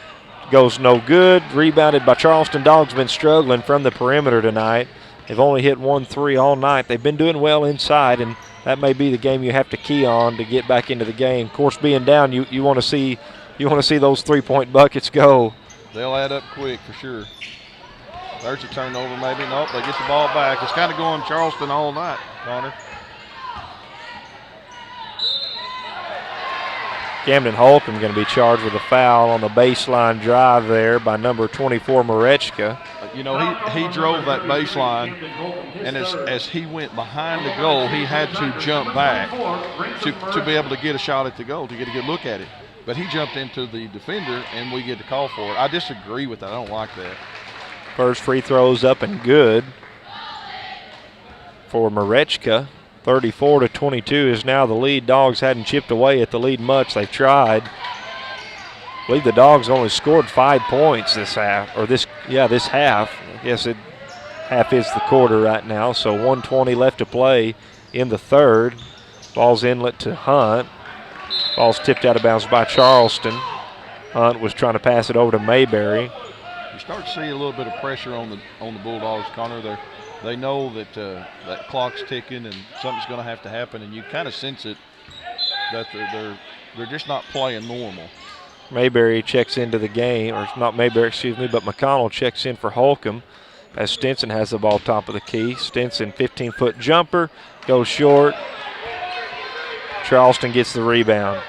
Goes no good. Rebounded by Charleston. Dogs been struggling from the perimeter tonight. They've only hit 1 3 all night. They've been doing well inside, and that may be the game you have to key on to get back into the game. Of course, being down, you want to see those 3-point buckets go. They'll add up quick for sure. There's a turnover maybe. Nope, they get the ball back. It's kind of going Charleston all night, Connor. Camden Holcomb going to be charged with a foul on the baseline drive there by number 24, Marechka. You know, he drove that baseline, and as he went behind the goal, he had to jump back to be able to get a shot at the goal, to get a good look at it. But he jumped into the defender, and we get the call for it. I disagree with that. I don't like that. First free throw's up and good for Marechka. 34-22 is now the lead. Dogs hadn't chipped away at the lead much. They've tried. I believe the Dogs only scored 5 points this half, this half. Yes, half is the quarter right now, so 1:20 left to play in the third. Ball's inlet to Hunt. Ball's tipped out of bounds by Charleston. Hunt was trying to pass it over to Mayberry. You start to see a little bit of pressure on the Bulldogs, Connor. They know that that clock's ticking and something's going to have to happen, and you kind of sense it that they're just not playing normal. Mayberry checks into the game, or not Mayberry, but McConnell checks in for Holcomb as Stinson has the ball top of the key. Stinson, 15-foot jumper, goes short. Charleston gets the rebound.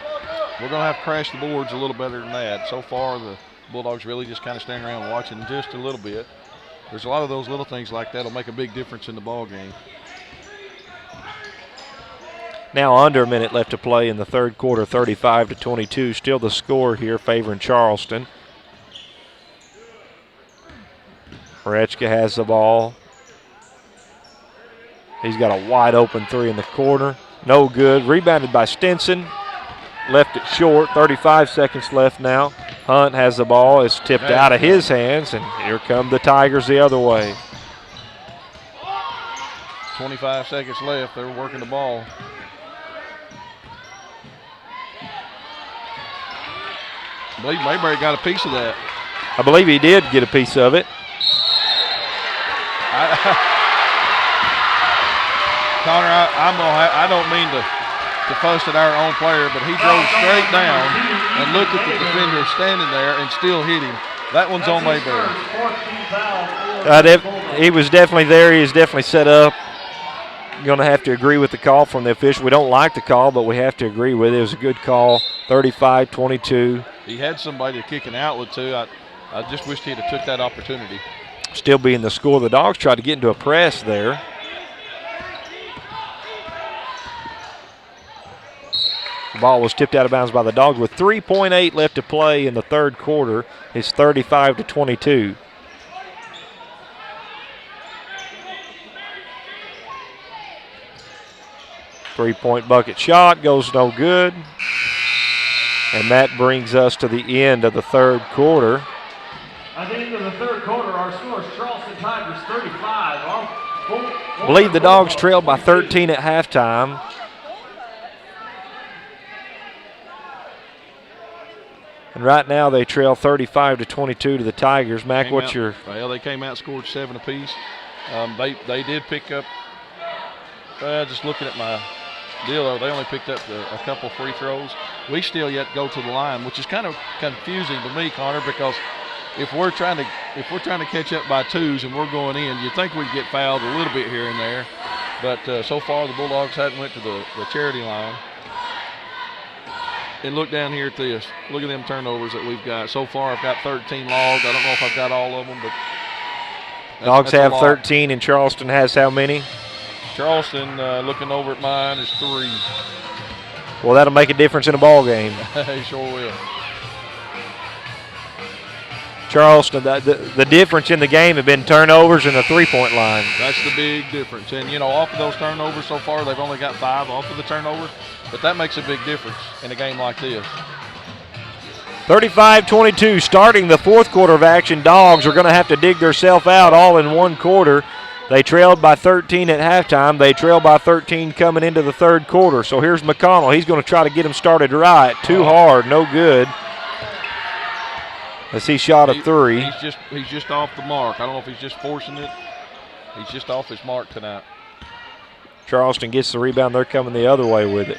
We're going to have to crash the boards a little better than that. So far, the Bulldogs really just kind of standing around watching just a little bit. There's a lot of those little things like that will make a big difference in the ball game. Now under a minute left to play in the third quarter, 35-22. Still the score here favoring Charleston. Rechka has the ball. He's got a wide open three in the corner. No good. Rebounded by Stinson. Left it short. 35 seconds left now. Hunt has the ball. It's tipped out of his hands, and here come the Tigers the other way. 25 seconds left. They're working the ball. I believe Mayberry got a piece of that. I believe he did get a piece of it. Connor, I don't mean to fuss at our own player, but he drove straight down and looked at the defender standing there and still hit him. That one's on Mayberry. He was definitely there. He was definitely set up. Going to have to agree with the call from the official. We don't like the call, but we have to agree with it. It was a good call, 35-22. He had somebody to kick an outlet to. I just wished he'd have took that opportunity. Still being the score. The Dogs tried to get into a press there. The ball was tipped out of bounds by the Dogs with 3.8 left to play in the third quarter. It's 35-22. Three-point bucket shot goes no good. And that brings us to the end of the third quarter. At the end of the third quarter, our score is Charleston Tigers 35. I believe the Dogs trailed by 13 at halftime. And right now they trail 35-22 to the Tigers. Mac, what's your? Well, they came out, scored 7 apiece. They did pick up. Just looking at my deal, though, they only picked up a couple free throws. We still yet go to the line, which is kind of confusing to me, Connor, because if we're trying to catch up by twos and we're going in, you'd think we'd get fouled a little bit here and there. But so far the Bulldogs hadn't went to the charity line. And look down here at this. Look at them turnovers that we've got. So far I've got 13 logged. I don't know if I've got all of them, but Dogs have 13 and Charleston has how many? Charleston, looking over at mine, is 3. Well, that'll make a difference in a ball game. He sure will. Charleston, the difference in the game have been turnovers and the three-point line. That's the big difference. And, you know, off of those turnovers so far, they've only got 5 off of the turnovers. But that makes a big difference in a game like this. 35-22, starting the fourth quarter of action. Dogs are going to have to dig themselves out all in one quarter. They trailed by 13 at halftime. They trail by 13 coming into the third quarter. So here's McConnell. He's going to try to get him started right. Too hard, no good. As he shot a 3. He's just off the mark. I don't know if he's just forcing it. He's just off his mark tonight. Charleston gets the rebound. They're coming the other way with it.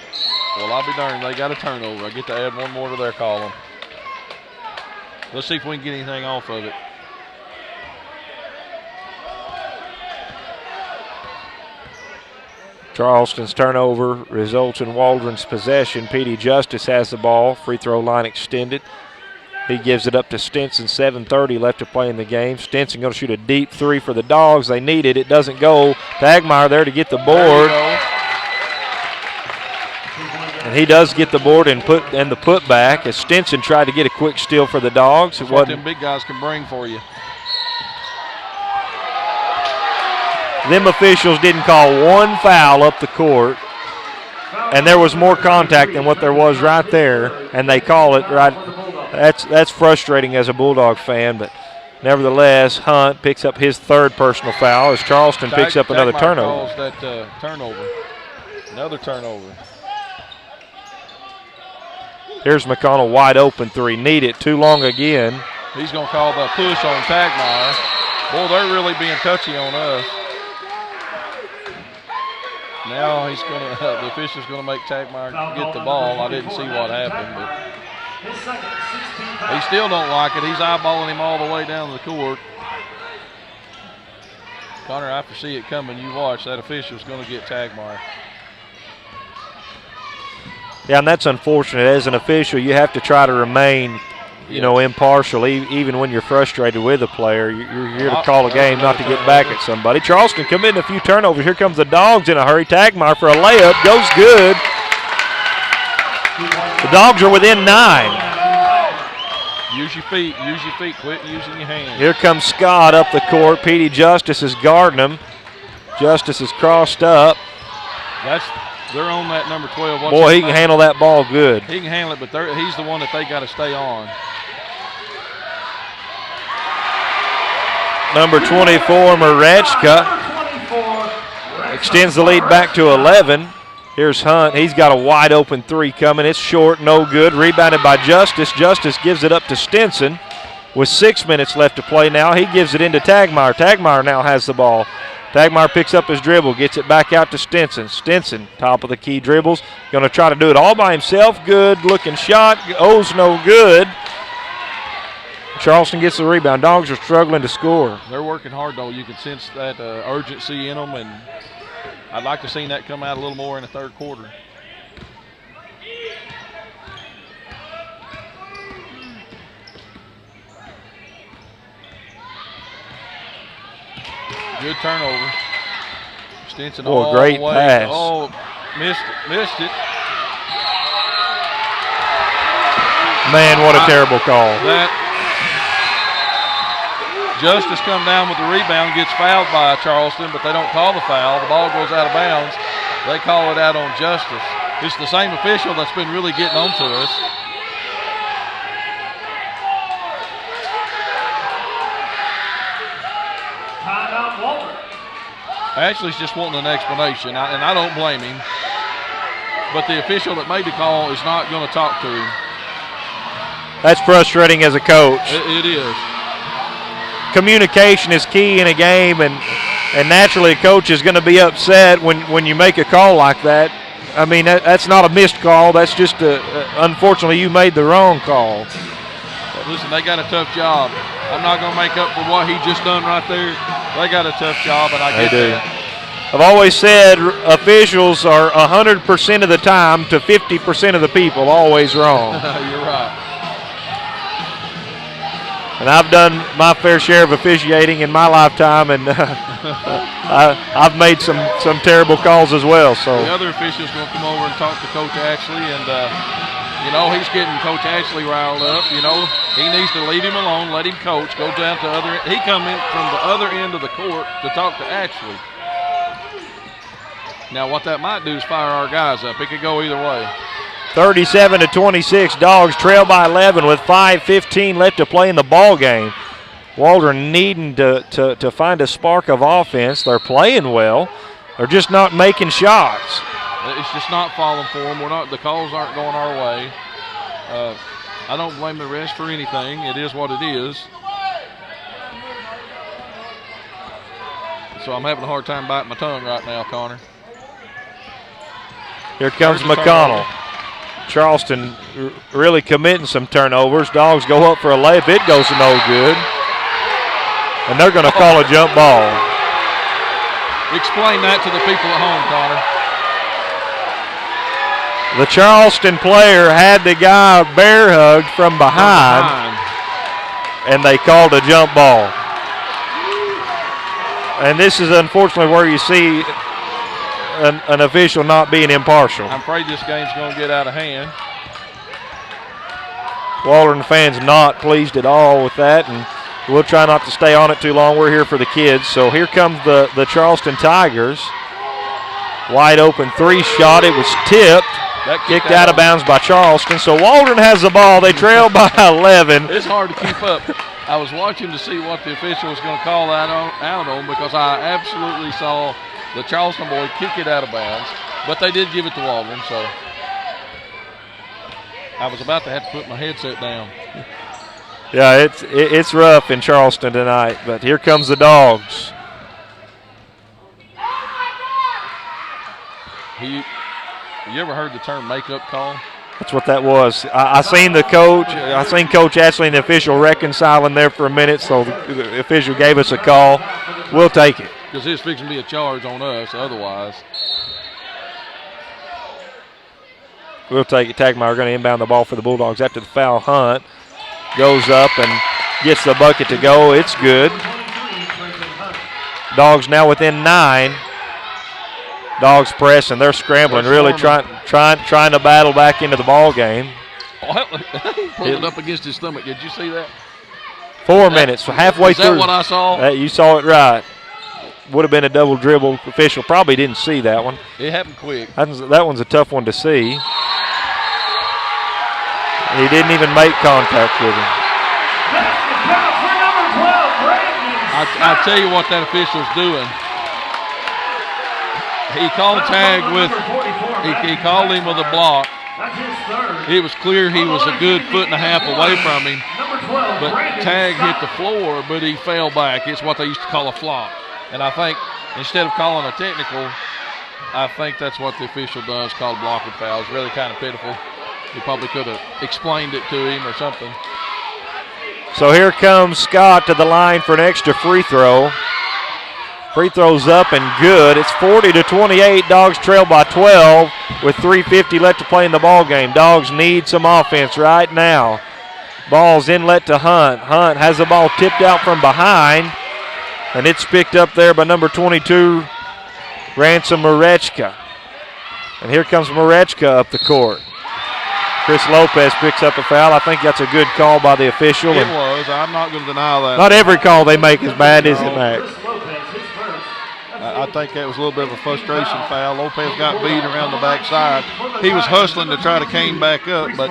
Well, I'll be darned. They got a turnover. I get to add one more to their column. Let's see if we can get anything off of it. Charleston's turnover results in Waldron's possession. Petey Justice has the ball. Free throw line extended. He gives it up to Stinson. 7:30 left to play in the game. Stinson going to shoot a deep 3 for the Dogs. They need it. It doesn't go. Tagmeyer there to get the board. And he does get the board and the putback as Stinson tried to get a quick steal for the Dogs. That's what them big guys can bring for you. Them officials didn't call one foul up the court. And there was more contact than what there was right there. And they call it right. That's frustrating as a Bulldog fan, but nevertheless, Hunt picks up his third personal foul as Charleston picks up another turnover. Calls that turnover. Another turnover. Here's McConnell, wide open 3. Need it, too long again. He's going to call the push on Tagmeyer. Boy, they're really being touchy on us. Now the official's going to make Tagmeyer get the ball. I didn't see what happened, but he still don't like it. He's eyeballing him all the way down the court. Connor, I foresee it coming. You watch. That official's going to get Tagmeyer. Yeah, and that's unfortunate. As an official, you have to try to remain, you know, impartial, even when you're frustrated with a player. You're here to call a game, not to get back at somebody. Charleston committing a few turnovers. Here comes the Dogs in a hurry. Tagmeyer for a layup. Goes good. The Dogs are within 9. Use your feet. Use your feet. Quit using your hands. Here comes Scott up the court. Petey Justice is guarding him. Justice is crossed up. They're on that number 12. Boy, he can handle that ball good. He can handle it, but he's the one that they got to stay on. Number 24, Marechka, extends the lead back to 11. Here's Hunt. He's got a wide open three coming. It's short, no good. Rebounded by Justice. Justice gives it up to Stinson with 6 minutes left to play now. He gives it into Tagmeyer. Tagmeyer now has the ball. Tagmeyer picks up his dribble, gets it back out to Stinson. Stinson, top of the key dribbles, going to try to do it all by himself. Good looking shot. O's no good. Charleston gets the rebound. Dogs are struggling to score. They're working hard, though. You can sense that urgency in them, and I'd like to see that come out a little more in the third quarter. Good turnover. Stinson all great the way. pass. Oh, missed it. Man, what a terrible call. Justice come down with the rebound, gets fouled by Charleston, but they don't call the foul. The ball goes out of bounds. They call it out on Justice. It's the same official that's been really getting on to us. Timeout, Waldron. Ashley's just wanting an explanation, and I don't blame him. But the official that made the call is not going to talk to him. That's frustrating as a coach. It is. Communication is key in a game, and naturally a coach is going to be upset when you make a call like that. I mean, that's not a missed call. That's just unfortunately you made the wrong call. Listen, they got a tough job. I'm not going to make up for what he just done right there. They got a tough job, and I get that. I've always said officials are 100% of the time to 50% of the people always wrong. You're right. And I've done my fair share of officiating in my lifetime, and I've made some terrible calls as well. So the other official's going to come over and talk to Coach Ashley, and you know, he's getting Coach Ashley riled up. You know, he needs to leave him alone, let him coach, go down to other. He come in from the other end of the court to talk to Ashley. Now, what that might do is fire our guys up. It could go either way. 37-26, Dogs trail by 11 with 5:15 left to play in the ball game. Waldron needing to find a spark of offense. They're playing well. They're just not making shots. It's just not falling for them. The calls aren't going our way. I don't blame the refs for anything. It is what it is. So I'm having a hard time biting my tongue right now, Connor. Here comes McConnell. Charleston really committing some turnovers. Dogs go up for a layup. It goes no good. And they're going to call a jump ball. Explain that to the people at home, Connor. The Charleston player had the guy bear hugged from behind, and they called a jump ball. And this is unfortunately where you see an official not being impartial. I'm afraid this game's going to get out of hand. Waldron fans not pleased at all with that, and we'll try not to stay on it too long. We're here for the kids. So here comes the Charleston Tigers. Wide open three shot. It was tipped. Kicked out of bounds by Charleston. So Waldron has the ball. They trail by 11. It's hard to keep up. I was watching to see what the official was going to call out on because I absolutely saw the Charleston boy kick it out of bounds. But they did give it to Waldron, so I was about to have to put my headset down. Yeah, it's rough in Charleston tonight, but here comes the Dogs. You ever heard the term makeup call? That's what that was. I seen the coach. I seen Coach Ashley and the official reconciling there for a minute, so the official gave us a call. We'll take it. Because it's fixing to be a charge on us otherwise. We'll take it. Tagmeyer going to inbound the ball for the Bulldogs after the foul. Hunt goes up and gets the bucket to go. It's good. Dogs now within 9. Dogs press and they're scrambling, really trying to battle back into the ball game. Pulled it up against his stomach. Did you see that? 4 minutes, halfway through. Is that what I saw? You saw it right. Would have been a double dribble. Official probably didn't see that one. It happened quick. That one's a tough one to see. He didn't even make contact with him. I tell you what that official's doing. He called tag with, he called him with a block. It was clear he was a good foot and a half away from him. But tag hit the floor, but he fell back. It's what they used to call a flop. And I think instead of calling a technical, I think that's what the official does, call a blocking foul. It's really kind of pitiful. He probably could have explained it to him or something. So here comes Scott to the line for an extra free throw. Free throw's up and good. It's 40-28. Dogs trail by 12 with 3:50 left to play in the ball game. Dogs need some offense right now. Ball's inlet to Hunt. Hunt has the ball tipped out from behind, and it's picked up there by number 22, Ransom Marechka. And here comes Marechka up the court. Chris Lopez picks up a foul. I think that's a good call by the official. It was. I'm not going to deny that. Not every call they make is bad, is it, Max? I think that was a little bit of a frustration foul. Lopez got beat around the backside. He was hustling to try to cane back up, but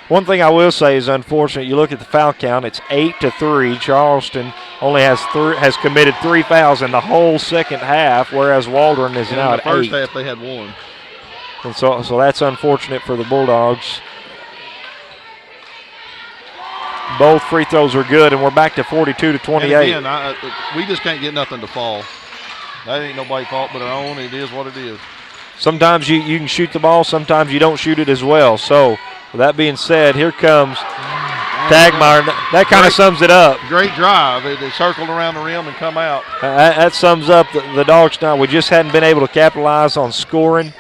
one thing I will say is unfortunate. You look at the foul count; it's 8-3. Charleston only has committed 3 fouls in the whole second half, whereas Waldron is now at 8. In the first half, they had 1. And so that's unfortunate for the Bulldogs. Both free throws are good, and we're back to 42-28. And again, we just can't get nothing to fall. That ain't nobody's fault but our own. It is what it is. Sometimes you can shoot the ball. Sometimes you don't shoot it as well. So, with that being said, here comes Tagmeyer. That kind of sums it up. Great drive. It circled around the rim and come out. That sums up the Dogs now. We just hadn't been able to capitalize on scoring.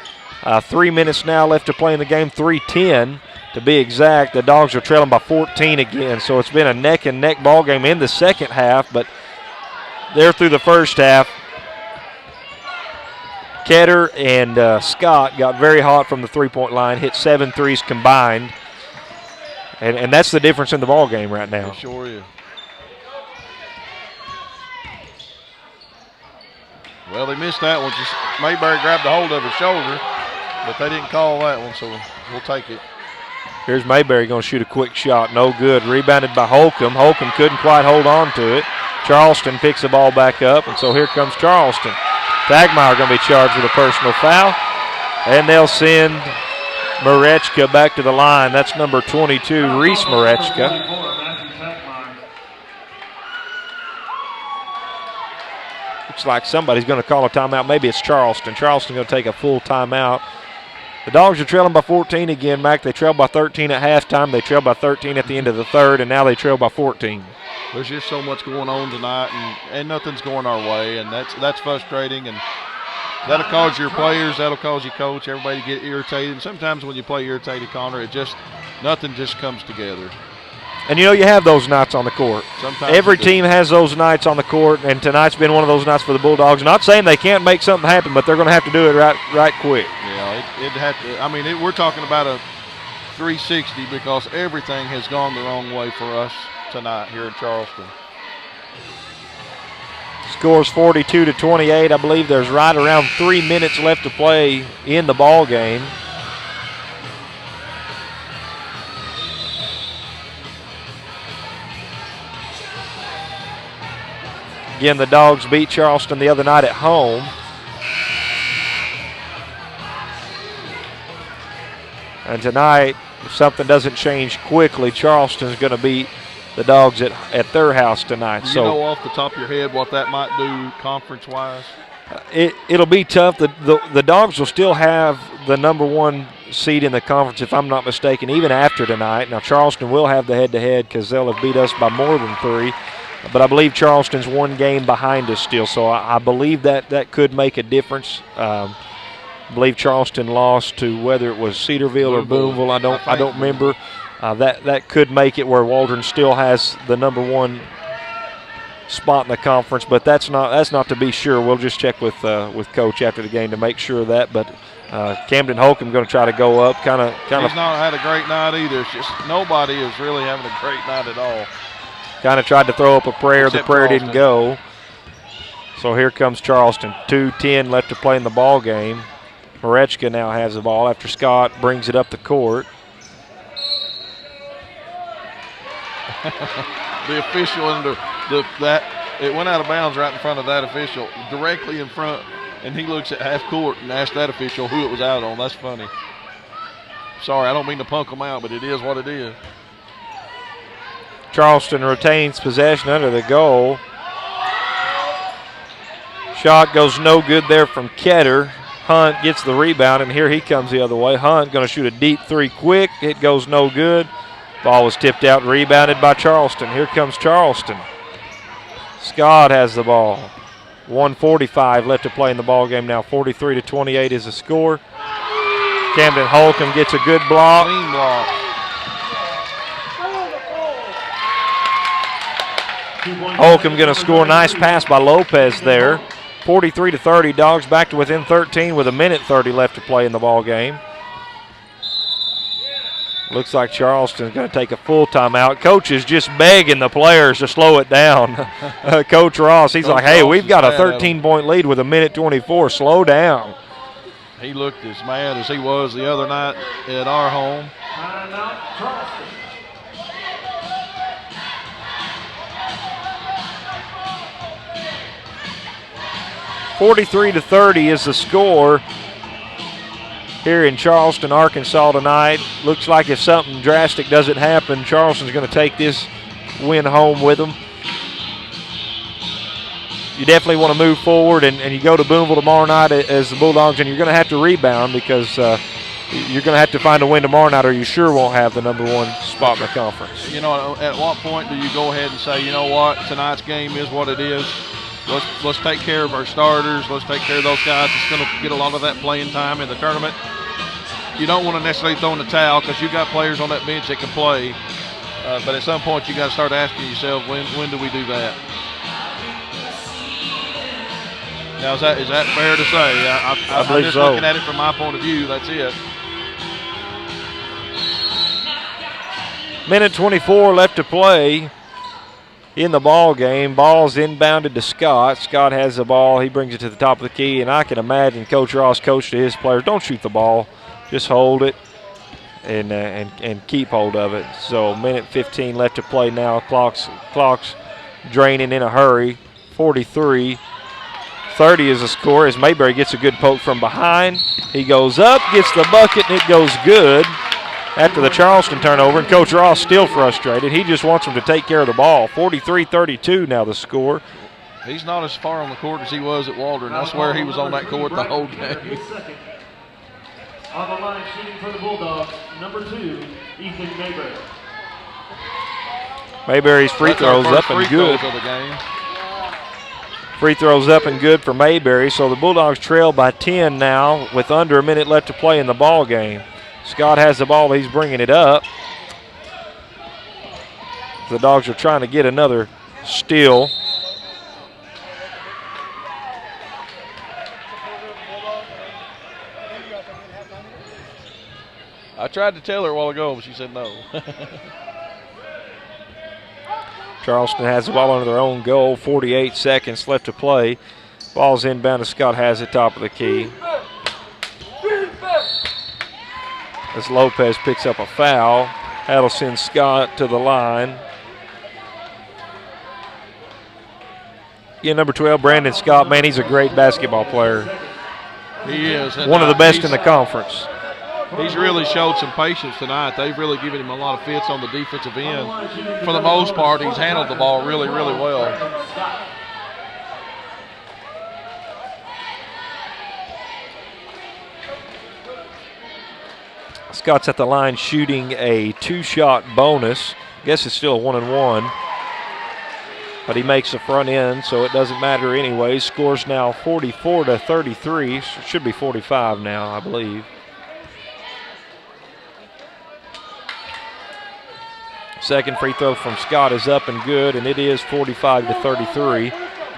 3 minutes now left to play in the game, 3:10 to be exact. The Dogs are trailing by 14 again, so it's been a neck-and-neck ball game in the second half, but there through the first half, Ketter and Scott got very hot from the three-point line, hit 7 threes combined, and that's the difference in the ball game right now. It sure is. Well, they missed that one. Just Mayberry grabbed a hold of his shoulder, but they didn't call that one, so we'll take it. Here's Mayberry going to shoot a quick shot. No good. Rebounded by Holcomb. Holcomb couldn't quite hold on to it. Charleston picks the ball back up, and so here comes Charleston. Tagmeyer going to be charged with a personal foul, and they'll send Marechka back to the line. That's number 22, Reese Marechka. Looks like somebody's going to call a timeout. Maybe it's Charleston. Charleston going to take a full timeout. The Dogs are trailing by 14 again, Mac. They trailed by 13 at halftime. They trailed by 13 at the end of the third, and now they trail by 14. There's just so much going on tonight, and nothing's going our way, and that's frustrating. And that'll cause your players, that'll cause your coach, everybody to get irritated. And sometimes when you play irritated, Connor, nothing just comes together. And, you have those nights on the court. Sometimes every team has those nights on the court, and tonight's been one of those nights for the Bulldogs. Not saying they can't make something happen, but they're going to have to do it right quick. Yeah, it had to. I mean, we're talking about a 360 because everything has gone the wrong way for us tonight here in Charleston. Scores 42-28. I believe there's right around 3 minutes left to play in the ball game. Again, the Dogs beat Charleston the other night at home. And tonight, if something doesn't change quickly, Charleston's going to beat the Dogs at their house tonight. Do you know off the top of your head what that might do conference-wise? It'll be tough. The Dogs will still have the number 1 seed in the conference, if I'm not mistaken, even after tonight. Now, Charleston will have the head-to-head because they'll have beat us by more than 3. But I believe Charleston's 1 game behind us still, so I believe that could make a difference. I believe Charleston lost to whether it was Cedarville or Boonville. I don't remember. That could make it where Waldron still has the number 1 spot in the conference, but that's not to be sure. We'll just check with Coach after the game to make sure of that. But Camden Holcomb going to try to go up. Kind of. He's not had a great night either. It's just nobody is really having a great night at all. Kind of tried to throw up a prayer. Except the prayer Charleston. didn't go. So here comes Charleston. 2:10 left to play in the ball game. Marechka now has the ball after Scott brings it up the court. The official under that it went out of bounds right in front of that official, directly in front, and he looks at half court and asks that official who it was out on. That's funny. Sorry, I don't mean to punk them out, but it is what it is. Charleston retains possession under the goal. Shot goes no good there from Ketter. Hunt gets the rebound, and here he comes the other way. Hunt going to shoot a deep 3 quick. It goes no good. Ball was tipped out and rebounded by Charleston. Here comes Charleston. Scott has the ball. 1:45 left to play in the ball game now. 43-28 is the score. Camden Holcomb gets a good block. Clean block. Holcomb going to score. Nice pass by Lopez there. 43-30. Dogs back to within 13 with 1:30 left to play in the ball game. Looks like Charleston's going to take a full timeout. Coach is just begging the players to slow it down. Coach Ross, he's like, hey, we've got a 13-point lead with 1:24. Slow down. He looked as mad as he was the other night at our home. Timeout, Charleston. .43-30 is the score here in Charleston, Arkansas tonight. Looks like if something drastic doesn't happen, Charleston's going to take this win home with them. You definitely want to move forward, and you go to Boonville tomorrow night as the Bulldogs, and you're going to have to rebound because you're going to have to find a win tomorrow night or you sure won't have the number 1 spot in the conference. You know, at what point do you go ahead and say, you know what, tonight's game is what it is. Let's take care of our starters. Let's take care of those guys that's going to get a lot of that playing time in the tournament. You don't want to necessarily throw in the towel because you've got players on that bench that can play. But at some point, you got to start asking yourself, when do we do that? Now, is that fair to say? I'm believe just so. looking at it from my point of view. That's it. 1:24 left to play in the ball game. Ball's inbounded to Scott. Scott has the ball. He brings it to the top of the key, and I can imagine Coach Ross coached to his players, don't shoot the ball. Just hold it and keep hold of it. So 1:15 left to play now. Clock's draining in a hurry. 43-30 is the score as Mayberry gets a good poke from behind. He goes up, gets the bucket, and it goes good after the Charleston turnover. And Coach Ross still frustrated. He just wants them to take care of the ball. 43-32 now the score. He's not as far on the court as he was at Waldron. I swear he was on that court the whole game. On the line shooting for the Bulldogs, number 2, Ethan Mayberry. Mayberry's free throws up and good. Free throws up and good for Mayberry. So the Bulldogs trail by 10 now with under a minute left to play in the ball game. Scott has the ball. He's bringing it up. The Dogs are trying to get another steal. I tried to tell her a while ago, but she said no. Charleston has the ball under their own goal. 48 seconds left to play. Ball's inbound to Scott, has it top of the key. As Lopez picks up a foul, that'll send Scott to the line. Yeah, number 12, Brandon Scott, man, he's a great basketball player. He is. One of the best in the conference. He's really showed some patience tonight. They've really given him a lot of fits on the defensive end. For the most part, he's handled the ball really, really well. Scott's at the line shooting a 2-shot bonus. I guess it's still a 1-and-1. but he makes the front end, so it doesn't matter anyway. Score's now 44-33. Should be 45 now, I believe. Second free throw from Scott is up and good, and it is 45-33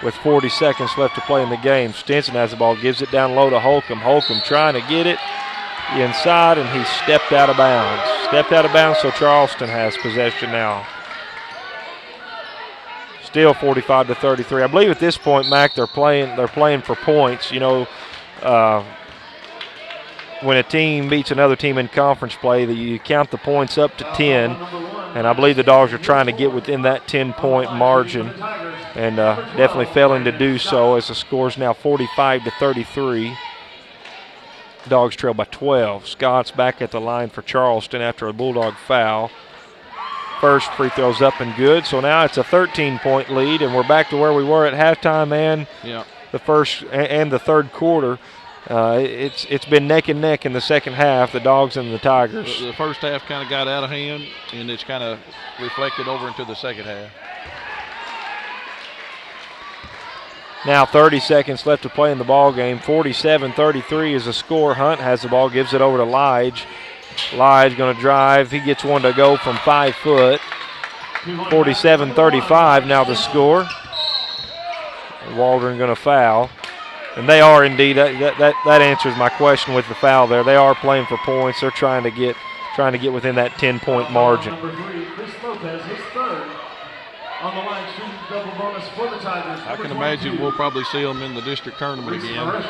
with 40 seconds left to play in the game. Stinson has the ball, gives it down low to Holcomb. Holcomb trying to get it inside, and he stepped out of bounds. Stepped out of bounds, so Charleston has possession now. Still 45-33. I believe at this point, Mac, they're playing for points. You know, when a team beats another team in conference play, you count the points up to 10, and I believe the Dogs are trying to get within that 10-point margin, and definitely failing to do so as the score is now 45-33. Dogs trail by 12. Scott's back at the line for Charleston after a Bulldog foul. First free throw's up and good, so now it's a 13-point lead, and we're back to where we were at halftime and the first and the third quarter. It's been neck and neck in the second half, the Dogs and the Tigers. The first half kind of got out of hand, and it's kind of reflected over into the second half. Now 30 seconds left to play in the ball game. 47-33 is the score. Hunt has the ball, gives it over to Lige. Lige going to drive. He gets one to go from 5 foot. 47-35 now the score. Waldron going to foul. And they are indeed, that answers my question with the foul there. They are playing for points. They're trying to get within that 10-point margin. Number 3, Chris Lopez, his third. On the line, shooting double bonus for the Tigers. I can imagine we'll probably see them in the district tournament again.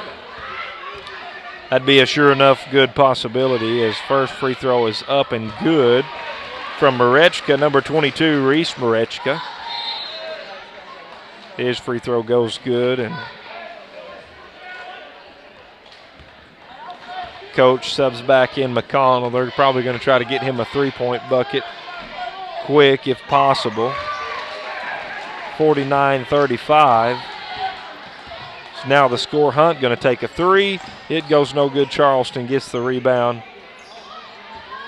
That'd be a sure enough good possibility, as first free throw is up and good from Marechka, number 22, Reese Marechka. His free throw goes good, and coach subs back in McConnell. They're probably going to try to get him a three-point bucket quick if possible. 49-35. So now the score. Hunt going to take a three. It goes no good. Charleston gets the rebound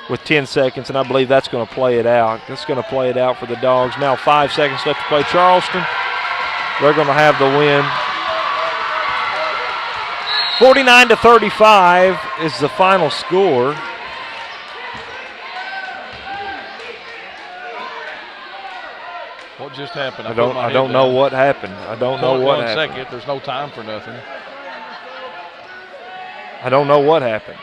with 10 seconds, and I believe that's going to play it out. That's going to play it out for the Dogs. Now 5 seconds left to play. Charleston, they're going to have the win. 49-35 is the final score. What just happened? I don't know what happened. I don't know what happened. 1 second. There's no time for nothing. I don't know what happened.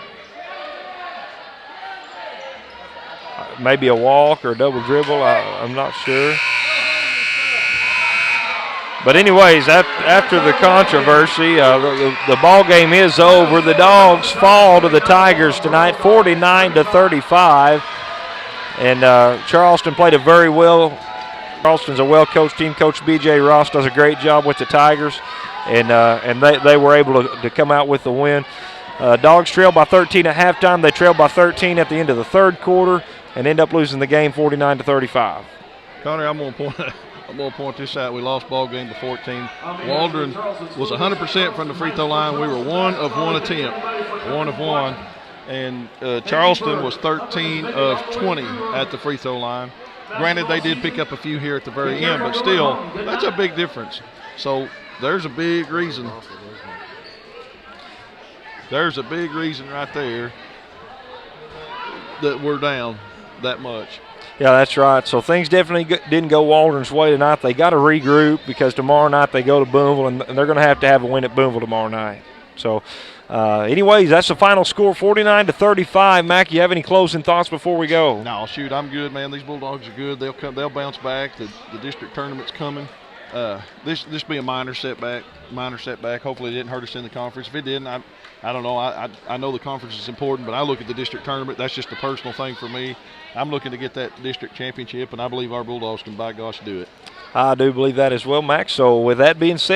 Maybe a walk or a double dribble. I'm not sure. But anyways, after the controversy, the ball game is over. The Dogs fall to the Tigers tonight, 49-35. And Charleston played it very well. Charleston's a well-coached team. Coach B.J. Ross does a great job with the Tigers, and they were able to come out with the win. Dogs trailed by 13 at halftime. They trailed by 13 at the end of the third quarter and end up losing the game 49-35. Connor, I'm going to point this out. We lost ball game to 14. Waldron was 100% from the free throw line. We were 1 of 1 attempt, 1 of 1. And Charleston was 13 of 20 at the free throw line. Granted, they did pick up a few here at the very end, but still, that's a big difference. So there's a big reason. There's a big reason right there that we're down that much. Yeah, that's right. So things definitely didn't go Waldron's way tonight. They got to regroup because tomorrow night they go to Boonville, and they're going to have a win at Boonville tomorrow night. So anyways, that's the final score, 49-35. Mac, you have any closing thoughts before we go? No, shoot, I'm good, man. These Bulldogs are good. They'll bounce back. The district tournament's coming. This be a minor setback. Hopefully it didn't hurt us in the conference. If it didn't, I don't know. I know the conference is important, but I look at the district tournament. That's just a personal thing for me. I'm looking to get that district championship, and I believe our Bulldogs can, by gosh, do it. I do believe that as well, Max. So with that being said,